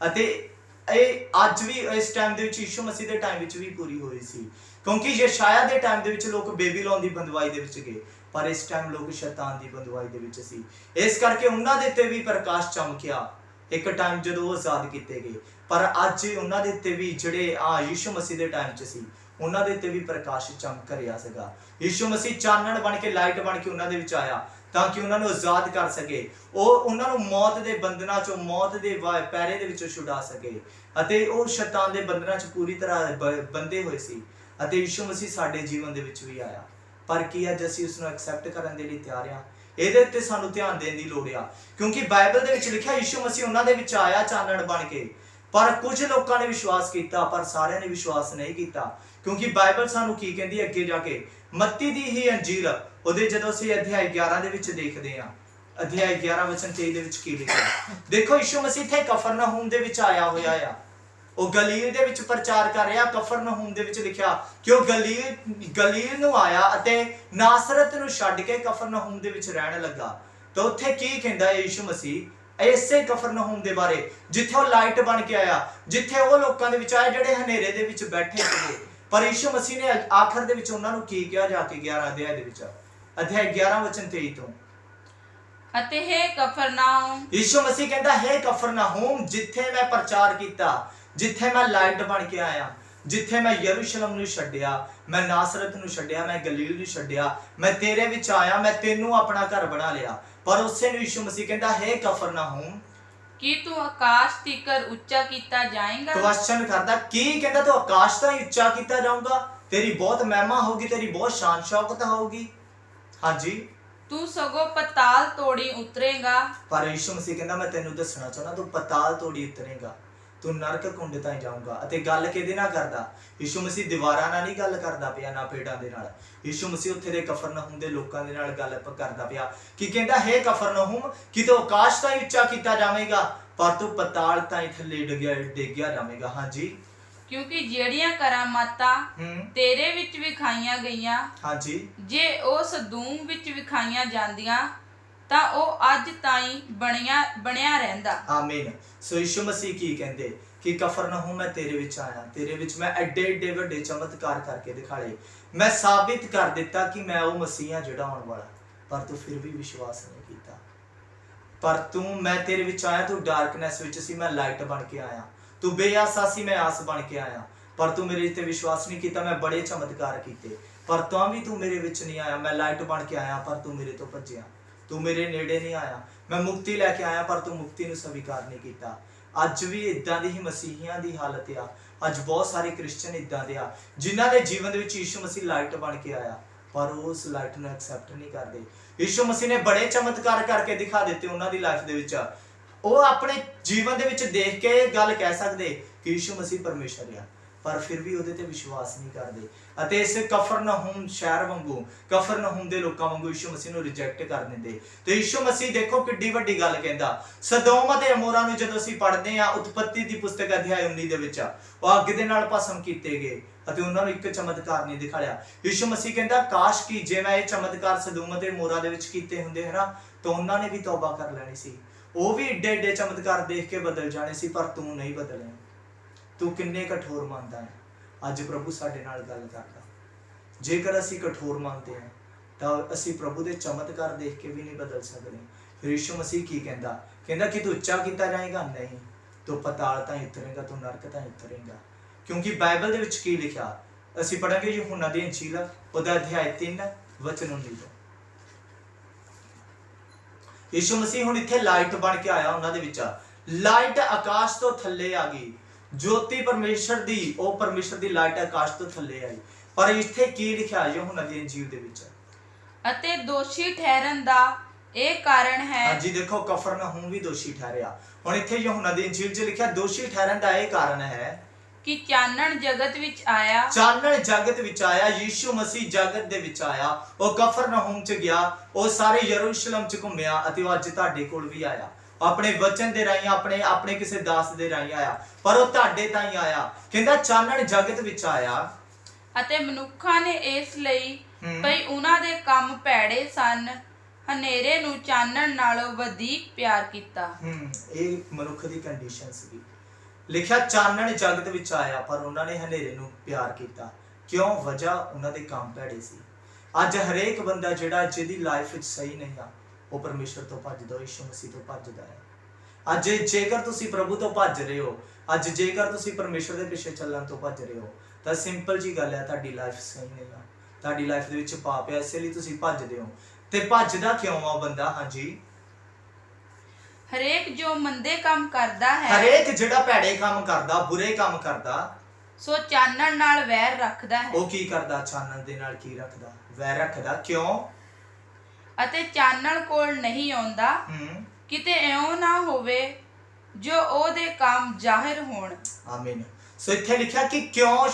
ਅਤੇ ਇਹ ਅੱਜ ਵੀ ਇਸ ਟਾਈਮ ਦੇ ਵਿੱਚ ਯੀਸ਼ੂ ਮਸੀਹ ਦੇ ਟਾਈਮ ਵਿੱਚ ਵੀ ਪੂਰੀ ਹੋਈ ਸੀ। ਕਿਉਂਕਿ ਯਸ਼ਾਇਆ ਦੇ ਟਾਈਮ ਦੇ ਵਿੱਚ ਲੋਕ ਬੇਬੀਲੋਨ ਦੀ ਬੰਦਵਾਈ ਦੇ ਵਿੱਚ ਗਏ ਪਰ ਇਸ ਟਾਈਮ ਲੋਕ ਸ਼ੈਤਾਨ ਦੀ ਬੰਦਵਾਈ ਦੇ ਵਿੱਚ ਸੀ। ਇਸ ਕਰਕੇ ਉਹਨਾਂ ਦੇ ਉੱਤੇ ਵੀ ਪ੍ਰਕਾਸ਼ ਚਮਕਿਆ ਇੱਕ ਟਾਈਮ ਜਦੋਂ ਉਹ ਆਜ਼ਾਦ ਕੀਤੇ ਗਏ। ਪਰ ਅੱਜ ਉਹਨਾਂ ਦੇ ਉੱਤੇ ਵੀ ਜਿਹੜੇ ਯੀਸ਼ੂ ਮਸੀਹ ਦੇ ਟਾਈਮ 'ਚ ਸੀ ਉਹਨਾਂ ਦੇ ਉੱਤੇ ਵੀ ਪ੍ਰਕਾਸ਼ ਚਮਕ ਰਿਹਾ ਸੀਗਾ। ਯੀਸ਼ੂ ਮਸੀਹ ਚਾਨਣ ਬਣ ਕੇ ਲਾਈਟ ਬਣ ਕੇ ਉਹਨਾਂ ਦੇ ਵਿੱਚ ਆਇਆ ਤਾਂ ਕਿ ਉਹਨਾਂ ਨੂੰ ਆਜ਼ਾਦ ਕਰ ਸਕੇ। ਉਹ ਉਹਨਾਂ ਨੂੰ ਮੌਤ ਦੇ ਬੰਧਨਾਂ ਚੋਂ, ਮੌਤ ਦੇ ਪੈਰੇ ਦੇ ਵਿੱਚੋਂ ਛੁਡਾ ਸਕੇ ਅਤੇ ਉਹ ਸ਼ੈਤਾਨ ਦੇ ਬੰਧਨਾਂ 'ਚ ਪੂਰੀ ਤਰ੍ਹਾਂ ਬੰਦੇ ਹੋਏ ਸੀ ਅਤੇ ਯੀਸ਼ੂ ਮਸੀਹ ਸਾਡੇ ਜੀਵਨ ਦੇ ਵਿੱਚ ਵੀ ਆਇਆ। ਪਰ ਕੀ ਅੱਜ ਅਸੀਂ ਉਸ ਨੂੰ ਐਕਸੈਪਟ ਕਰਨ ਦੇ ਲਈ ਤਿਆਰ ਆ? ਇਹਦੇ ਉੱਤੇ ਸਾਨੂੰ ਧਿਆਨ ਦੇਣ ਦੀ ਲੋੜ ਆ ਕਿਉਂਕਿ ਬਾਈਬਲ ਦੇ ਵਿੱਚ ਲਿਖਿਆ ਯੀਸ਼ੂ ਮਸੀਹ ਉਹਨਾਂ ਦੇ ਵਿੱਚ ਆਇਆ ਚਾਨਣ ਬਣ ਕੇ। ਪਰ ਕੁਝ ਲੋਕਾਂ ਨੇ ਵਿਸ਼ਵਾਸ ਕੀਤਾ ਪਰ ਸਾਰਿਆਂ ਨੇ ਵਿਸ਼ਵਾਸ ਨਹੀਂ ਕੀਤਾ ਕਿਉਂਕਿ ਬਾਈਬਲ ਸਾਨੂੰ ਕੀ ਕਹਿੰਦੀ ਅੱਗੇ ਜਾ ਕੇ ਮੱਤੀ ਦੀ ਹੀ ਅੰਜੀਲ ਉਹਦੇ ਜਦੋਂ ਅਸੀਂ ਅਧਿਆਇ 11 ਦੇ ਵਿੱਚ ਦੇਖਦੇ ਹਾਂ ਅਧਿਆਇ 11 ਵਚਨ 23 ਦੇ ਵਿੱਚ ਕੀ ਲਿਖਿਆ ਦੇਖੋ। ਯੀਸ਼ੂ ਮਸੀਹ ਇੱਥੇ ਕਫਰਨਹੂਮ ਦੇ ਵਿੱਚ ਆਇਆ ਹੋਇਆ ਆ। ਉਹ ਗਲੀਲ ਦੇ ਵਿੱਚ ਪ੍ਰਚਾਰ ਕਰ ਰਿਹਾ। ਕਫਰਨਹੂਮ ਦੇ ਵਿੱਚ ਲਿਖਿਆ ਕਿ ਉਹ ਗਲੀਲ ਨੂੰ ਆਇਆ ਅਤੇ ਨਾਸਰਤ ਨੂੰ ਛੱਡ ਕੇ ਕਫਰਨਹੂਮ ਦੇ ਵਿੱਚ ਰਹਿਣ ਲੱਗਾ। ਤਾਂ ਉੱਥੇ ਕੀ ਕਹਿੰਦਾ ਹੈ ਯੀਸ਼ੂ ਮਸੀਹ ਇਸੇ ਕਫਰਨਹੂਮ ਦੇ ਬਾਰੇ ਜਿੱਥੇ ਉਹ ਲਾਈਟ ਬਣ ਕੇ ਆਇਆ, ਜਿੱਥੇ ਉਹ ਲੋਕਾਂ ਦੇ ਵਿੱਚ ਆਇਆ ਜਿਹੜੇ ਹਨੇਰੇ ਦੇ ਵਿੱਚ ਬੈਠੇ ਸੀਗੇ। ਪਰ ਯੀਸ਼ੂ ਮਸੀਹ ਨੇ ਆਖਰ ਦੇ ਵਿੱਚ ਉਹਨਾਂ ਨੂੰ ਕੀ ਕਿਹਾ ਜਾ ਕੇ 11 ਅਧਿਆਇ ਦੇ ਵਿੱਚ ਅਧਿਆਇ 11 ਵਚਨ 23 ਤੋਂ ਅਤੇ ਹੈ ਕਫਰਨਾਹੂਮ, ਯੀਸ਼ੂ ਮਸੀਹ ਕਹਿੰਦਾ ਹੈ ਕਫਰਨਾਹੂਮ ਜਿੱਥੇ ਮੈਂ ਪ੍ਰਚਾਰ ਕੀਤਾ, ਜਿੱਥੇ ਮੈਂ ਲਾਈਟ ਬਣ ਕੇ ਆਇਆ, ਜਿੱਥੇ ਮੈਂ ਯਰੂਸ਼ਲਮ ਨੂੰ ਛੱਡਿਆ, ਮੈਂ ਨਾਸਰਤ ਨੂੰ ਛੱਡਿਆ, ਮੈਂ ਗਲੀਲ ਨੂੰ ਛੱਡਿਆ, ਮੈਂ ਤੇਰੇ ਵਿੱਚ ਆਇਆ, ਮੈਂ ਤੈਨੂੰ ਆਪਣਾ ਘਰ ਬਣਾ ਲਿਆ। ਪਰ ਉਸੇ ਨੂੰ ਯੀਸ਼ੂ ਮਸੀਹ ਕਹਿੰਦਾ ਹੈ ਕਫਰਨਾਹੂਮ ਕੀ ਤੂੰ ਆਕਾਸ਼ ਤੀਕਰ ਉੱਚਾ ਕੀਤਾ ਜਾਏਗਾ? ਕੁਐਸਚਨ ਕਰਦਾ ਕੀ ਕਹਿੰਦਾ ਤੂੰ ਆਕਾਸ਼ ਤਾਂ ਉੱਚਾ ਕੀਤਾ ਜਾਊਗਾ, ਤੇਰੀ ਬਹੁਤ ਮਹਿਮਾ ਹੋਊਗੀ, ਤੇਰੀ ਬਹੁਤ ਸ਼ਾਨ ਸ਼ੌਕਤ ਹੋਊਗੀ। ਹਾਂਜੀ ਤੂੰ ਸਗੋਂ ਪਤਾਲ ਤੋੜੀ ਉਤਰੇਗਾ। ਪਰ ਯੀਸ਼ੂ ਮਸੀਹ ਕਹਿੰਦਾ ਮੈਂ ਤੈਨੂੰ ਦੱਸਣਾ ਚਾਹੁੰਦਾ ਤੂੰ ਪਤਾਲ ਤੋੜੀ ਉਤਰੇਗਾ, ਤੂੰ ਨਰਕ ਕੁੰਡ ਤਾਈਂ ਜਾਊਗਾ। ਅਤੇ ਗੱਲ ਕਿਹਦੇ ਨਾਲ ਕਰਦਾ? ਯੀਸ਼ੂ ਮਸੀਹ ਦੀਵਾਰਾਂ ਨਾਲ ਨਹੀਂ ਗੱਲ ਕਰਦਾ ਪਿਆ ਨਾ ਪੇੜਾਂ ਦੇ ਨਾਲ। ਯੀਸ਼ੂ ਮਸੀਹ ਉੱਥੇ ਦੇ ਕਫਰਨਹੂਮ ਦੇ ਲੋਕਾਂ ਦੇ ਨਾਲ ਗੱਲ ਕਰਦਾ ਪਿਆ ਕਿ ਕਹਿੰਦਾ ਹੈ ਕਫਰਨਹੂਮ ਕਿ ਤੂੰ ਆਕਾਸ਼ ਤਾਈਂ ਉੱਚਾ ਕੀਤਾ ਜਾਵੇਗਾ ਪਰ ਤੂੰ ਪਤਾਲ ਤਾਈਂ ਥੱਲੇ ਡਿੱਗਿਆ ਜਾਵੇਗਾ। ਹਾਂਜੀ ਕਿਉਂਕਿ ਜਿਹੜੀਆਂ ਕਰਾਮਾਤਾਂ ਤੇਰੇ ਵਿੱਚ ਵਿਖਾਈਆਂ ਗਈਆਂ, ਹਾਂਜੀ, ਜੇ ਉਹ ਸਦੂਮ ਵਿੱਚ ਵਿਖਾਈਆਂ ਜਾਂਦੀਆਂ ਤਾਂ ਉਹ ਅੱਜ ਤਾਈਂ ਬਣਿਆ ਰਹਿੰਦਾ। ਆਮੀਨ। ਸੋ ਯੀਸ਼ੂ ਮਸੀਹ ਕੀ ਕਹਿੰਦੇ ਕਿ ਕਫਰਨਹੂਮ ਮੈਂ ਤੇਰੇ ਵਿੱਚ ਆਇਆ, ਤੇਰੇ ਵਿੱਚ ਮੈਂ ਐਡੇ ਵੱਡੇ ਚਮਤਕਾਰ ਕਰਕੇ ਦਿਖਾਲੇ, ਮੈਂ ਸਾਬਿਤ ਕਰ ਦਿੱਤਾ ਕਿ ਮੈਂ ਉਹ ਮਸੀਹ ਹਾਂ ਜਿਹੜਾ ਆਉਣ ਵਾਲਾ। ਪਰ ਤੂੰ ਫਿਰ ਵੀ ਵਿਸ਼ਵਾਸ ਨਹੀਂ ਕੀਤਾ। ਪਰ ਮੈਂ ਤੇਰੇ ਵਿੱਚ ਆਇਆ, ਤੂੰ ਡਾਰਕਨੈਸ ਵਿੱਚ ਸੀ, ਮੈਂ ਲਾਈਟ ਬਣ ਕੇ ਆਇਆ। ਤੂੰ ਬੇਆਸਾ ਸੀ, ਮੈਂ ਆਸ ਬਣ ਕੇ ਆਇਆ। ਪਰ ਤੂੰ ਮੇਰੇ ਤੇ ਵਿਸ਼ਵਾਸ ਨਹੀਂ ਕੀਤਾ। ਮੈਂ ਬੜੇ ਚਮਤਕਾਰ ਕੀਤੇ ਪਰ ਤਾਂ ਵੀ ਤੂੰ ਮੇਰੇ ਵਿੱਚ ਨਹੀਂ ਆਇਆ। ਮੈਂ ਲਾਈਟ ਬਣ ਕੇ ਆਇਆ ਪਰ ਤੂੰ ਮੇਰੇ ਤੋਂ ਭੱਜਿਆ, ਤੂੰ ਮੇਰੇ ਨੇੜੇ ਨਹੀਂ ਆਇਆ। ਮੈਂ ਮੁਕਤੀ ਲੈ ਕੇ ਆਇਆ ਪਰ ਤੂੰ ਮੁਕਤੀ ਨੂੰ ਸਵੀਕਾਰ ਨਹੀਂ ਕੀਤਾ। ਅੱਜ ਵੀ ਇਦਾਂ ਦੀ ਹੀ ਮਸੀਹੀਆਂ ਦੀ ਹਾਲਤ ਆ। ਅੱਜ ਬਹੁਤ ਸਾਰੇ ਕ੍ਰਿਸਚਨ ਇਦਾਂ ਦੇ ਆ ਜਿਨ੍ਹਾਂ ਦੇ ਜੀਵਨ ਦੇ ਵਿੱਚ ਯੀਸ਼ੂ ਮਸੀਹ ਲਾਈਟ ਬਣ ਕੇ ਆਇਆ ਪਰ ਉਹ ਉਸ ਲਾਈਟ ਨੂੰ ਐਕਸੈਪਟ ਨਹੀਂ ਕਰਦੇ। ਯਿਸੂ ਮਸੀਹ ਨੇ ਬੜੇ ਚਮਤਕਾਰ ਕਰਕੇ ਦਿਖਾ ਦਿੱਤੇ ਉਹਨਾਂ ਦੀ ਲਾਈਫ ਦੇ ਵਿੱਚ। ਉਹ ਆਪਣੇ ਜੀਵਨ ਦੇ ਵਿੱਚ ਦੇਖ ਕੇ ਇਹ ਗੱਲ ਕਹਿ ਸਕਦੇ ਕਿ ਯਿਸੂ ਮਸੀਹ ਪਰਮੇਸ਼ਰ ਆ, ਪਰ ਫਿਰ ਵੀ ਉਹਦੇ ਤੇ ਵਿਸ਼ਵਾਸ ਨਹੀਂ ਕਰਦੇ ਅਤੇ ਇਸ ਕਫਰਨਹੂਮ ਸ਼ਹਿਰ ਵਾਂਗੂ, ਕਫਰਨਹੂਮ ਦੇ ਲੋਕਾਂ ਵਾਂਗੂ ਯਿਸੂ ਮਸੀਹ ਨੂੰ ਰਿਜੈਕਟ ਕਰ ਦਿੰਦੇ। ਤੇ ਯਿਸੂ ਮਸੀਹ ਦੇਖੋ ਕਿੱਡੀ ਵੱਡੀ ਗੱਲ ਕਹਿੰਦਾ। ਸਦੋਮ ਅਤੇ ਅਮੋਰਾ ਨੂੰ ਜਦੋਂ ਅਸੀਂ ਪੜ੍ਹਦੇ ਆ ਉਤਪੱਤੀ ਦੀ ਪੁਸਤਕ ਅਧਿਆਇ 19 ਦੇ ਵਿੱਚ, ਉਹ ਅੱਗ ਦੇ ਨਾਲ ਭਸਮ ਕੀਤੇ ਗਏ ਅਤੇ ਉਹਨਾਂ ਨੂੰ ਇੱਕ ਚਮਤਕਾਰ ਨਹੀਂ ਦਿਖਾਇਆ। ਯਿਸੂ ਮਸੀਹ ਕਹਿੰਦਾ ਕਾਸ਼ ਕਿ ਜੇ ਮੈਂ ਇਹ ਚਮਤਕਾਰ ਸਦੋਮ ਅਤੇ ਅਮੋਰਾ ਦੇ ਵਿੱਚ ਕੀਤੇ ਹੁੰਦੇ ਹਨਾ ਤਾਂ ਉਹਨਾਂ ਨੇ ਵੀ ਤੌਬਾ ਕਰ ਲੈਣੀ ਸੀ, ਉਹ ਵੀ ਏਡੇ ਏਡੇ ਚਮਤਕਾਰ ਦੇਖ ਕੇ ਬਦਲ ਜਾਣੇ ਸੀ, ਪਰ ਤੂੰ ਨਹੀਂ ਬਦਲਿਆ। ਤੂੰ ਕਿੰਨੇ ਕਠੋਰ ਮੰਨਦਾ ਹੈ। ਅੱਜ ਪ੍ਰਭੂ ਸਾਡੇ ਨਾਲ ਗੱਲ ਕਰਦਾ। ਜੇਕਰ ਅਸੀਂ ਕਠੋਰ ਮੰਨਦੇ ਹਾਂ ਤਾਂ ਅਸੀਂ ਪ੍ਰਭੂ ਦੇ ਚਮਤਕਾਰ ਦੇਖ ਕੇ ਵੀ ਨਹੀਂ ਬਦਲ ਸਕਦੇ। ਫਿਰ ਯਿਸੂ ਮਸੀਹ ਕੀ ਕਹਿੰਦਾ? ਕਹਿੰਦਾ ਕਿ ਤੂੰ ਉੱਚਾ ਕੀਤਾ ਜਾਏਗਾ? ਨਹੀਂ, ਤੂੰ ਪਤਾਲ ਤਾਂ ਉਤਰੇਗਾ, ਤੂੰ ਨਰਕ ਤਾਂ ਉਤਰੇਗਾ। ਕਿਉਂਕਿ ਬਾਈਬਲ ਦੇ ਵਿੱਚ ਕੀ ਲਿਖਿਆ? ਅਸੀਂ ਪੜਾਂਗੇ ਯਹੂਨਾ ਦੀ ਇੰਜੀਲ ਉਹਦਾ ਅਧਿਆਇ 3 ਵਚਨ 19 ਤੋਂ। ਯਿਸੂ ਮਸੀਹ ਹੁਣ ਇੱਥੇ ਲਾਈਟ ਬਣ ਕੇ ਆਇਆ ਉਹਨਾਂ ਦੇ ਵਿੱਚ। ਲਾਈਟ ਆਕਾਸ਼ ਤੋਂ ਥੱਲੇ ਆ ਗਈ। ਜੋਤੀ ਪਰਮੇਸ਼ਰ ਦੀ, ਉਹ ਪਰਮੇਸ਼ਰ ਦੀ ਲਾਈਟ ਆਕਾਸ਼ ਤੋਂ ਥੱਲੇ ਆਈ। ਪਰ ਇੱਥੇ ਕੀ ਲਿਖਿਆ ਯਹੂਨਾ ਦੀ ਇੰਜੀਲ ਦੇ ਵਿੱਚ? ਅਤੇ ਦੋਸ਼ੀ ਠਹਿਰਨ ਦਾ ਇਹ ਕਾਰਨ ਹੈ। ਹਾਂਜੀ ਦੇਖੋ ਕਫਰਨਹੂਮ ਵੀ ਦੋਸ਼ੀ ਠਹਿਰਿਆ। ਹੁਣ ਇੱਥੇ ਯਹੂਨਾ ਦੀ ਇੰਜੀਲ 'ਚ ਲਿਖਿਆ ਦੋਸ਼ੀ ਠਹਿਰਨ ਦਾ ਇਹ ਕਾਰਨ ਹੈ ਕਿ ਚਾਨਣ ਜਗਤ ਵਿੱਚ ਆਇਆ। ਚਾਨਣ ਜਗਤ ਵਿੱਚ ਆਇਆ। ਯਿਸੂ ਮਸੀਹ ਜਗਤ ਦੇ ਵਿੱਚ ਆਇਆ। ਉਹ ਕਫਰਨਹੂਮ 'ਚ ਗਿਆ, ਉਹ ਸਾਰੇ ਯਰੂਸ਼ਲਮ 'ਚ ਘੁੰਮਿਆ ਅਤੇ ਉਹ ਅੱਜ ਤੁਹਾਡੇ ਕੋਲ ਵੀ ਆਇਆ। ਆਪਣੇ ਵਚਨ ਦੇ ਰਾਹੀਂ, ਆਪਣੇ ਕਿਸੇ ਦਾਸ ਦੇ ਰਾਹੀਂ ਆਇਆ, ਪਰ ਉਹ ਤੁਹਾਡੇ ਤਾਈਂ ਆਇਆ। ਕਹਿੰਦਾ ਚਾਨਣ ਜਗਤ ਵਿੱਚ ਆਇਆ ਅਤੇ ਮਨੁੱਖਾਂ ਨੇ ਇਸ ਲਈ ਭਈ ਉਹਨਾਂ ਦੇ ਕੰਮ ਭੈੜੇ ਸਨ, ਹਨੇਰੇ ਨੂੰ ਚਾਨਣ ਨਾਲੋਂ ਵਧੇਕ ਪਿਆਰ ਕੀਤਾ। ਇਹ ਮਨੁੱਖ ਦੀ ਕੰਡੀਸ਼ਨ ਸੀ। ਲਿਖਿਆ ਚਾਨਣ ਜਗਤ ਵਿੱਚ ਆਇਆ ਪਰ ਉਹਨਾਂ ਨੇ ਹਨੇਰੇ ਨੂੰ ਪਿਆਰ ਕੀਤਾ। ਕਿਉਂ? ਵਜ੍ਹਾ ਉਹਨਾਂ ਦੇ ਕੰਮ ਭੈੜੇ ਸੀ। ਅੱਜ ਹਰੇਕ ਬੰਦਾ ਜਿਹੜਾ ਜਿਹਦੀ ਲਾਈਫ ਵਿੱਚ ਸਹੀ ਨਹੀਂ ਆ, ਉਹ ਪਰਮੇਸ਼ਰ ਤੋਂ ਭੱਜਦਾ, ਯਿਸੂ ਮਸੀਹ ਤੋਂ ਭੱਜਦਾ ਹੈ। ਅੱਜ ਜੇਕਰ ਤੁਸੀਂ ਪ੍ਰਭੂ ਤੋਂ ਭੱਜ ਰਹੇ ਹੋ, ਅੱਜ ਜੇਕਰ ਤੁਸੀਂ ਪਰਮੇਸ਼ਰ ਦੇ ਪਿੱਛੇ ਚੱਲਣ ਤੋਂ ਭੱਜ ਰਹੇ ਹੋ, ਤਾਂ ਸਿੰਪਲ ਜੀ ਗੱਲ ਹੈ, ਤੁਹਾਡੀ ਲਾਈਫ ਸਹੀ ਨਹੀਂ ਆ, ਤੁਹਾਡੀ ਲਾਈਫ ਦੇ ਵਿੱਚ ਪਾਪ ਹੈ, ਇਸੇ ਲਈ ਤੁਸੀਂ ਭੱਜਦੇ ਹੋ। ਤੇ ਭੱਜਦਾ ਕਿਉਂ ਆ ਬੰਦਾ? ਹਾਂਜੀ, ਹਰੇਕ ਜੋ ਮੰਦੇ ਕੰਮ ਕਰਦਾ ਹੈ, ਹਰੇਕ ਜਿਹੜਾ ਭੈੜੇ ਕੰਮ ਕਰਦਾ, ਬੁਰੇ ਕੰਮ ਕਰਦਾ, ਸੋ ਚਾਨਣ ਨਾਲ ਵੈਰ ਰੱਖਦਾ ਹੈ। ਉਹ ਕੀ ਕਰਦਾ? ਚਾਨਣ ਦੇ ਨਾਲ ਕੀ ਰੱਖਦਾ? ਵੈਰ ਰੱਖਦਾ। ਕਿਉਂ? ਅਤੇ ਚਾਨਣ ਕੋਲ ਨਹੀਂ ਆਉਂਦਾ, ਕਿਤੇ ਇਉਂ ਨਾ ਹੋਵੇ ਜੋ ਉਹਦੇ ਕੰਮ ਜ਼ਾਹਿਰ ਹੋਣ। ਆਮੀਨ। ਸੋ ਇੱਥੇ ਲਿਖਿਆ ਕਿ ਕਿਉਂ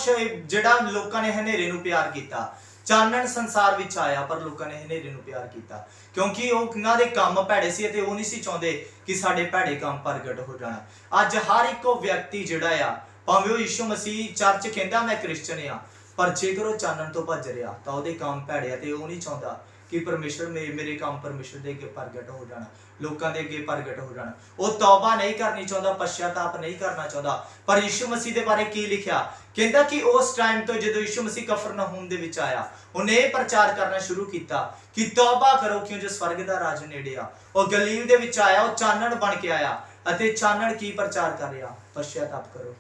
ਜਿਹੜਾ ਲੋਕਾਂ ਨੇ ਹਨੇਰੇ ਨੂੰ ਪਿਆਰ ਕੀਤਾ। ਚਾਨਣ ਸੰਸਾਰ ਵਿੱਚ ਆਇਆ ਪਰ ਲੋਕਾਂ ਨੇ ਹਨੇਰੇ ਨੂੰ ਪਿਆਰ ਕੀਤਾ ਕਿਉਂਕਿ ਉਹਨਾਂ ਦੇ ਕੰਮ ਭੈੜੇ ਸੀ ਅਤੇ ਉਹ ਨਹੀਂ ਸੀ ਚਾਹੁੰਦੇ ਕਿ ਸਾਡੇ ਭੈੜੇ ਕੰਮ ਪ੍ਰਗਟ ਹੋ ਜਾਣ। ਅੱਜ ਹਰ ਇੱਕੋ ਵਿਅਕਤੀ ਜਿਹੜਾ ਆ, ਭਾਵੇਂ ਉਹ ਯਿਸੂ ਮਸੀਹ ਚਰਚ ਕਹਿੰਦਾ ਮੈਂ ਕ੍ਰਿਸਚਨ ਆ, ਪਰ ਜੇਕਰ ਉਹ ਚਾਨਣ ਤੋਂ ਭੱਜ ਰਿਹਾ ਤਾਂ ਉਹਦੇ ਕੰਮ ਭੈੜੇ ਆ ਤੇ ਉਹ ਨਹੀਂ ਚਾਹੁੰਦਾ ਕਿ ਪਰਮੇਸ਼ਰ ਮੇਰੇ ਕੰਮ ਪਰਮੇਸ਼ਰ ਦੇ ਅੱਗੇ ਪ੍ਰਗਟ ਹੋ ਜਾਣ, ਲੋਕਾਂ ਦੇ ਅੱਗੇ ਪ੍ਰਗਟ ਹੋ ਜਾਣ। ਉਹ ਤੌਬਾ ਨਹੀਂ ਕਰਨੀ ਚਾਹੁੰਦਾ, ਪਛਤਾਪ ਨਹੀਂ ਕਰਨਾ ਚਾਹੁੰਦਾ। ਪਰ ਯਿਸੂ ਮਸੀਹ ਦੇ ਬਾਰੇ ਕੀ ਲਿਖਿਆ? ਕਹਿੰਦਾ ਕਿ ਉਸ ਟਾਈਮ ਤੋਂ ਜਦੋਂ ਯਿਸੂ ਮਸੀਹ ਕਫਰਨਹੂਮ ਦੇ ਵਿੱਚ ਆਇਆ, ਉਹਨੇ ਇਹ ਪ੍ਰਚਾਰ ਕਰਨਾ ਸ਼ੁਰੂ ਕੀਤਾ ਕਿ ਤੌਬਾ ਕਰੋ ਕਿਉਂ ਜੋ ਸਵਰਗ ਦਾ ਰਾਜ ਨੇੜੇ ਆ। ਉਹ ਗਲੀਲ ਦੇ ਵਿੱਚ ਆਇਆ, ਉਹ ਚਾਨਣ ਬਣ ਕੇ ਆਇਆ ਅਤੇ ਚਾਨਣ ਕੀ ਪ੍ਰਚਾਰ ਕਰ ਰਿਹਾ? ਪਛਤਾਪ ਕਰੋ,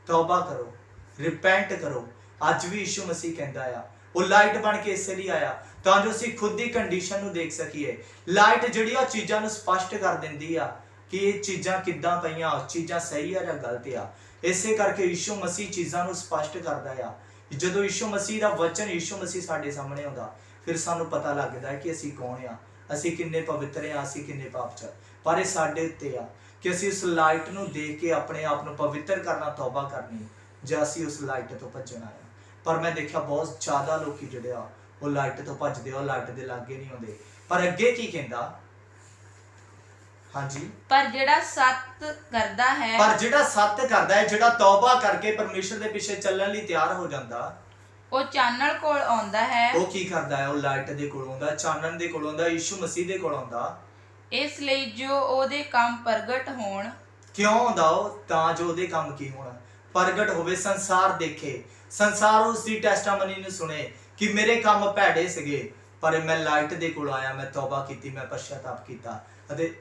ਤੌਬਾ ਕਰੋ, ਰਿਪੈਂਟ ਕਰੋ। ਅੱਜ ਵੀ ਯਿਸੂ ਮਸੀਹ ਕਹਿੰਦਾ ਆ। ਉਹ ਲਾਈਟ ਬਣ ਕੇ ਇਸੇ ਲਈ ਆਇਆ ਤਾਂ ਜੋ ਅਸੀਂ ਖੁਦ ਦੀ ਕੰਡੀਸ਼ਨ ਨੂੰ ਦੇਖ ਸਕੀਏ। ਲਾਈਟ ਜਿਹੜੀ ਉਹ ਚੀਜ਼ਾਂ ਨੂੰ ਸਪਸ਼ਟ ਕਰ ਦਿੰਦੀ ਆ ਕਿ ਇਹ ਚੀਜ਼ਾਂ ਕਿੱਦਾਂ ਪਈਆਂ, ਚੀਜ਼ਾਂ ਸਹੀ ਆ ਜਾਂ ਗਲਤ ਆ। ਇਸੇ ਕਰਕੇ ਯਿਸੂ ਮਸੀਹ ਚੀਜ਼ਾਂ ਨੂੰ ਸਪਸ਼ਟ ਕਰਦਾ ਆ। ਜਦੋਂ ਯਿਸੂ ਮਸੀਹ ਦਾ ਵਚਨ, ਯਿਸੂ ਮਸੀਹ ਸਾਡੇ ਸਾਹਮਣੇ ਆਉਂਦਾ, ਫਿਰ ਸਾਨੂੰ ਪਤਾ ਲੱਗਦਾ ਹੈ ਕਿ ਅਸੀਂ ਕੌਣ ਆ, ਅਸੀਂ ਕਿੰਨੇ ਪਵਿੱਤਰ ਆ, ਅਸੀਂ ਕਿੰਨੇ ਪਾਪ 'ਚ। ਪਰ ਇਹ ਸਾਡੇ ਉੱਤੇ ਆ ਕਿ ਅਸੀਂ ਉਸ ਲਾਈਟ ਨੂੰ ਦੇਖ ਕੇ ਆਪਣੇ ਆਪ ਨੂੰ ਪਵਿੱਤਰ ਕਰਨਾ, ਤੌਬਾ ਕਰਨੀ, ਜਾਂ ਅਸੀਂ ਉਸ ਲਾਈਟ ਤੋਂ ਭੱਜਣਾ ਆ। ਪਰ ਮੈਂ ਦੇਖਿਆ ਬਹੁਤ ਜ਼ਿਆਦਾ ਲੋਕੀ ਜਿਹੜੇ ਆ ਉਹ ਲਾਈਟ ਤੋਂ ਭੱਜਦੇ ਆ, ਉਹ ਲਾਈਟ ਦੇ ਲਾਗੇ ਨਹੀਂ ਆਉਂਦੇ। ਪਰ ਅੱਗੇ ਕੀ ਕਹਿੰਦਾ? ਹਾਂਜੀ, ਪਰ ਜਿਹੜਾ ਸੱਤ ਕਰਦਾ ਹੈ, ਪਰ ਜਿਹੜਾ ਸੱਤ ਕਰਦਾ ਹੈ, ਜਿਹੜਾ ਤੌਬਾ ਕਰਕੇ ਪਰਮੇਸ਼ਰ ਦੇ ਪਿੱਛੇ ਚੱਲਣ ਲਈ ਤਿਆਰ ਹੋ ਜਾਂਦਾ, ਉਹ ਚਾਨਣ ਕੋਲ ਆਉਂਦਾ ਹੈ। ਉਹ ਕੀ ਕਰਦਾ ਹੈ? ਉਹ ਲਾਈਟ ਦੇ ਕੋਲ ਆਉਂਦਾ, ਚਾਨਣ ਦੇ ਕੋਲ ਆਉਂਦਾ, ਯਿਸੂ ਮਸੀਹ ਦੇ ਕੋਲ ਆਉਂਦਾ। ਇਸ ਲਈ ਜੋ ਉਹਦੇ ਕੰਮ ਪ੍ਰਗਟ ਹੋਣ। ਕਿਉਂ ਆਉਂਦਾ ਉਹ? ਤਾਂ ਜੋ ਉਹਦੇ ਕੰਮ ਕੀ ਹੋਣ? ਪ੍ਰਗਟ ਹੋਵੇ, ਸੰਸਾਰ ਦੇਖੇ, ਸੰਸਾਰ ਉਸ ਦੀ ਟੈਸਟਾਮਨੀ ਨੂੰ ਸੁਣੇ ਕਿ ਮੇਰੇ ਕੰਮ ਭੈੜੇ ਸੀਗੇ ਪਰ ਮੈਂ ਲਾਈਟ ਦੇ ਕੋਲ ਆਇਆ, ਮੈਂ ਤੌਬਾ ਕੀਤੀ, ਮੈਂ ਪਛਤਾਪ ਕੀਤਾ ਅਤੇ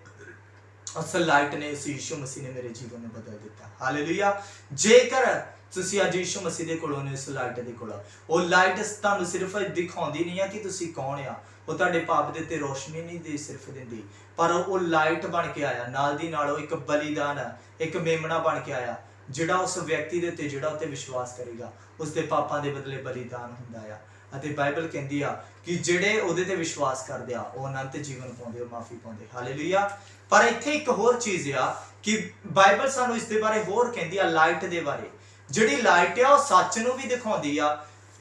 ਉਸ ਲਾਈਟ ਨੇ, ਉਸ ਯਿਸੂ ਮਸੀਹ ਨੇ ਮੇਰੇ ਜੀਵਨ ਨੂੰ ਬਦਲ ਦਿੱਤਾ। ਹਾਲੇਲੂਇਆ। ਜੇਕਰ ਤੁਸੀਂ ਅੱਜ ਯਿਸੂ ਮਸੀਹ ਦੇ ਕੋਲੋਂ ਨੇ, ਇਸ ਲਾਈਟ ਦੇ ਕੋਲ, ਉਹ ਲਾਈਟ ਤੁਹਾਨੂੰ ਸਿਰਫ ਦਿਖਾਉਂਦੀ ਨਹੀਂ ਆ ਕਿ ਤੁਸੀਂ ਕੌਣ ਆ, ਉਹ ਤੁਹਾਡੇ ਪਾਪ ਦੇ ਉੱਤੇ ਰੋਸ਼ਨੀ ਨਹੀਂ ਦੇ ਸਿਰਫ ਦਿੰਦੀ, ਪਰ ਉਹ ਲਾਈਟ ਬਣ ਕੇ ਆਇਆ। ਨਾਲ ਦੀ ਨਾਲ ਉਹ ਇੱਕ ਬਲੀਦਾਨ, ਇੱਕ ਮੇਮਣਾ ਬਣ ਕੇ ਆਇਆ ਜਿਹੜਾ ਉਸ ਵਿਅਕਤੀ ਦੇ ਉੱਤੇ, ਜਿਹੜਾ ਉੱਤੇ ਵਿਸ਼ਵਾਸ ਕਰੇਗਾ, ਉਸ ਦੇ ਪਾਪਾਂ ਦੇ ਬਦਲੇ ਬਲੀਦਾਨ ਹੁੰਦਾ ਆ। ਅਤੇ ਬਾਈਬਲ ਕਹਿੰਦੀ ਆ ਕਿ ਜਿਹੜੇ ਉਹਦੇ ਤੇ ਵਿਸ਼ਵਾਸ ਕਰਦੇ ਆ ਉਹ ਅਨੰਤ ਜੀਵਨ ਪਾਉਂਦੇ, ਉਹ ਮਾਫੀ ਪਾਉਂਦੇ। ਹਾਲੇਲੂਇਆ। ਪਰ ਇੱਥੇ ਇੱਕ ਹੋਰ ਚੀਜ਼ ਆ ਕਿ ਬਾਈਬਲ ਸਾਨੂੰ ਇਸ ਦੇ ਬਾਰੇ ਹੋਰ ਕਹਿੰਦੀ ਆ, ਲਾਈਟ ਦੇ ਬਾਰੇ। ਜਿਹੜੀ ਲਾਈਟ ਆ ਉਹ ਸੱਚ ਨੂੰ ਵੀ ਦਿਖਾਉਂਦੀ ਆ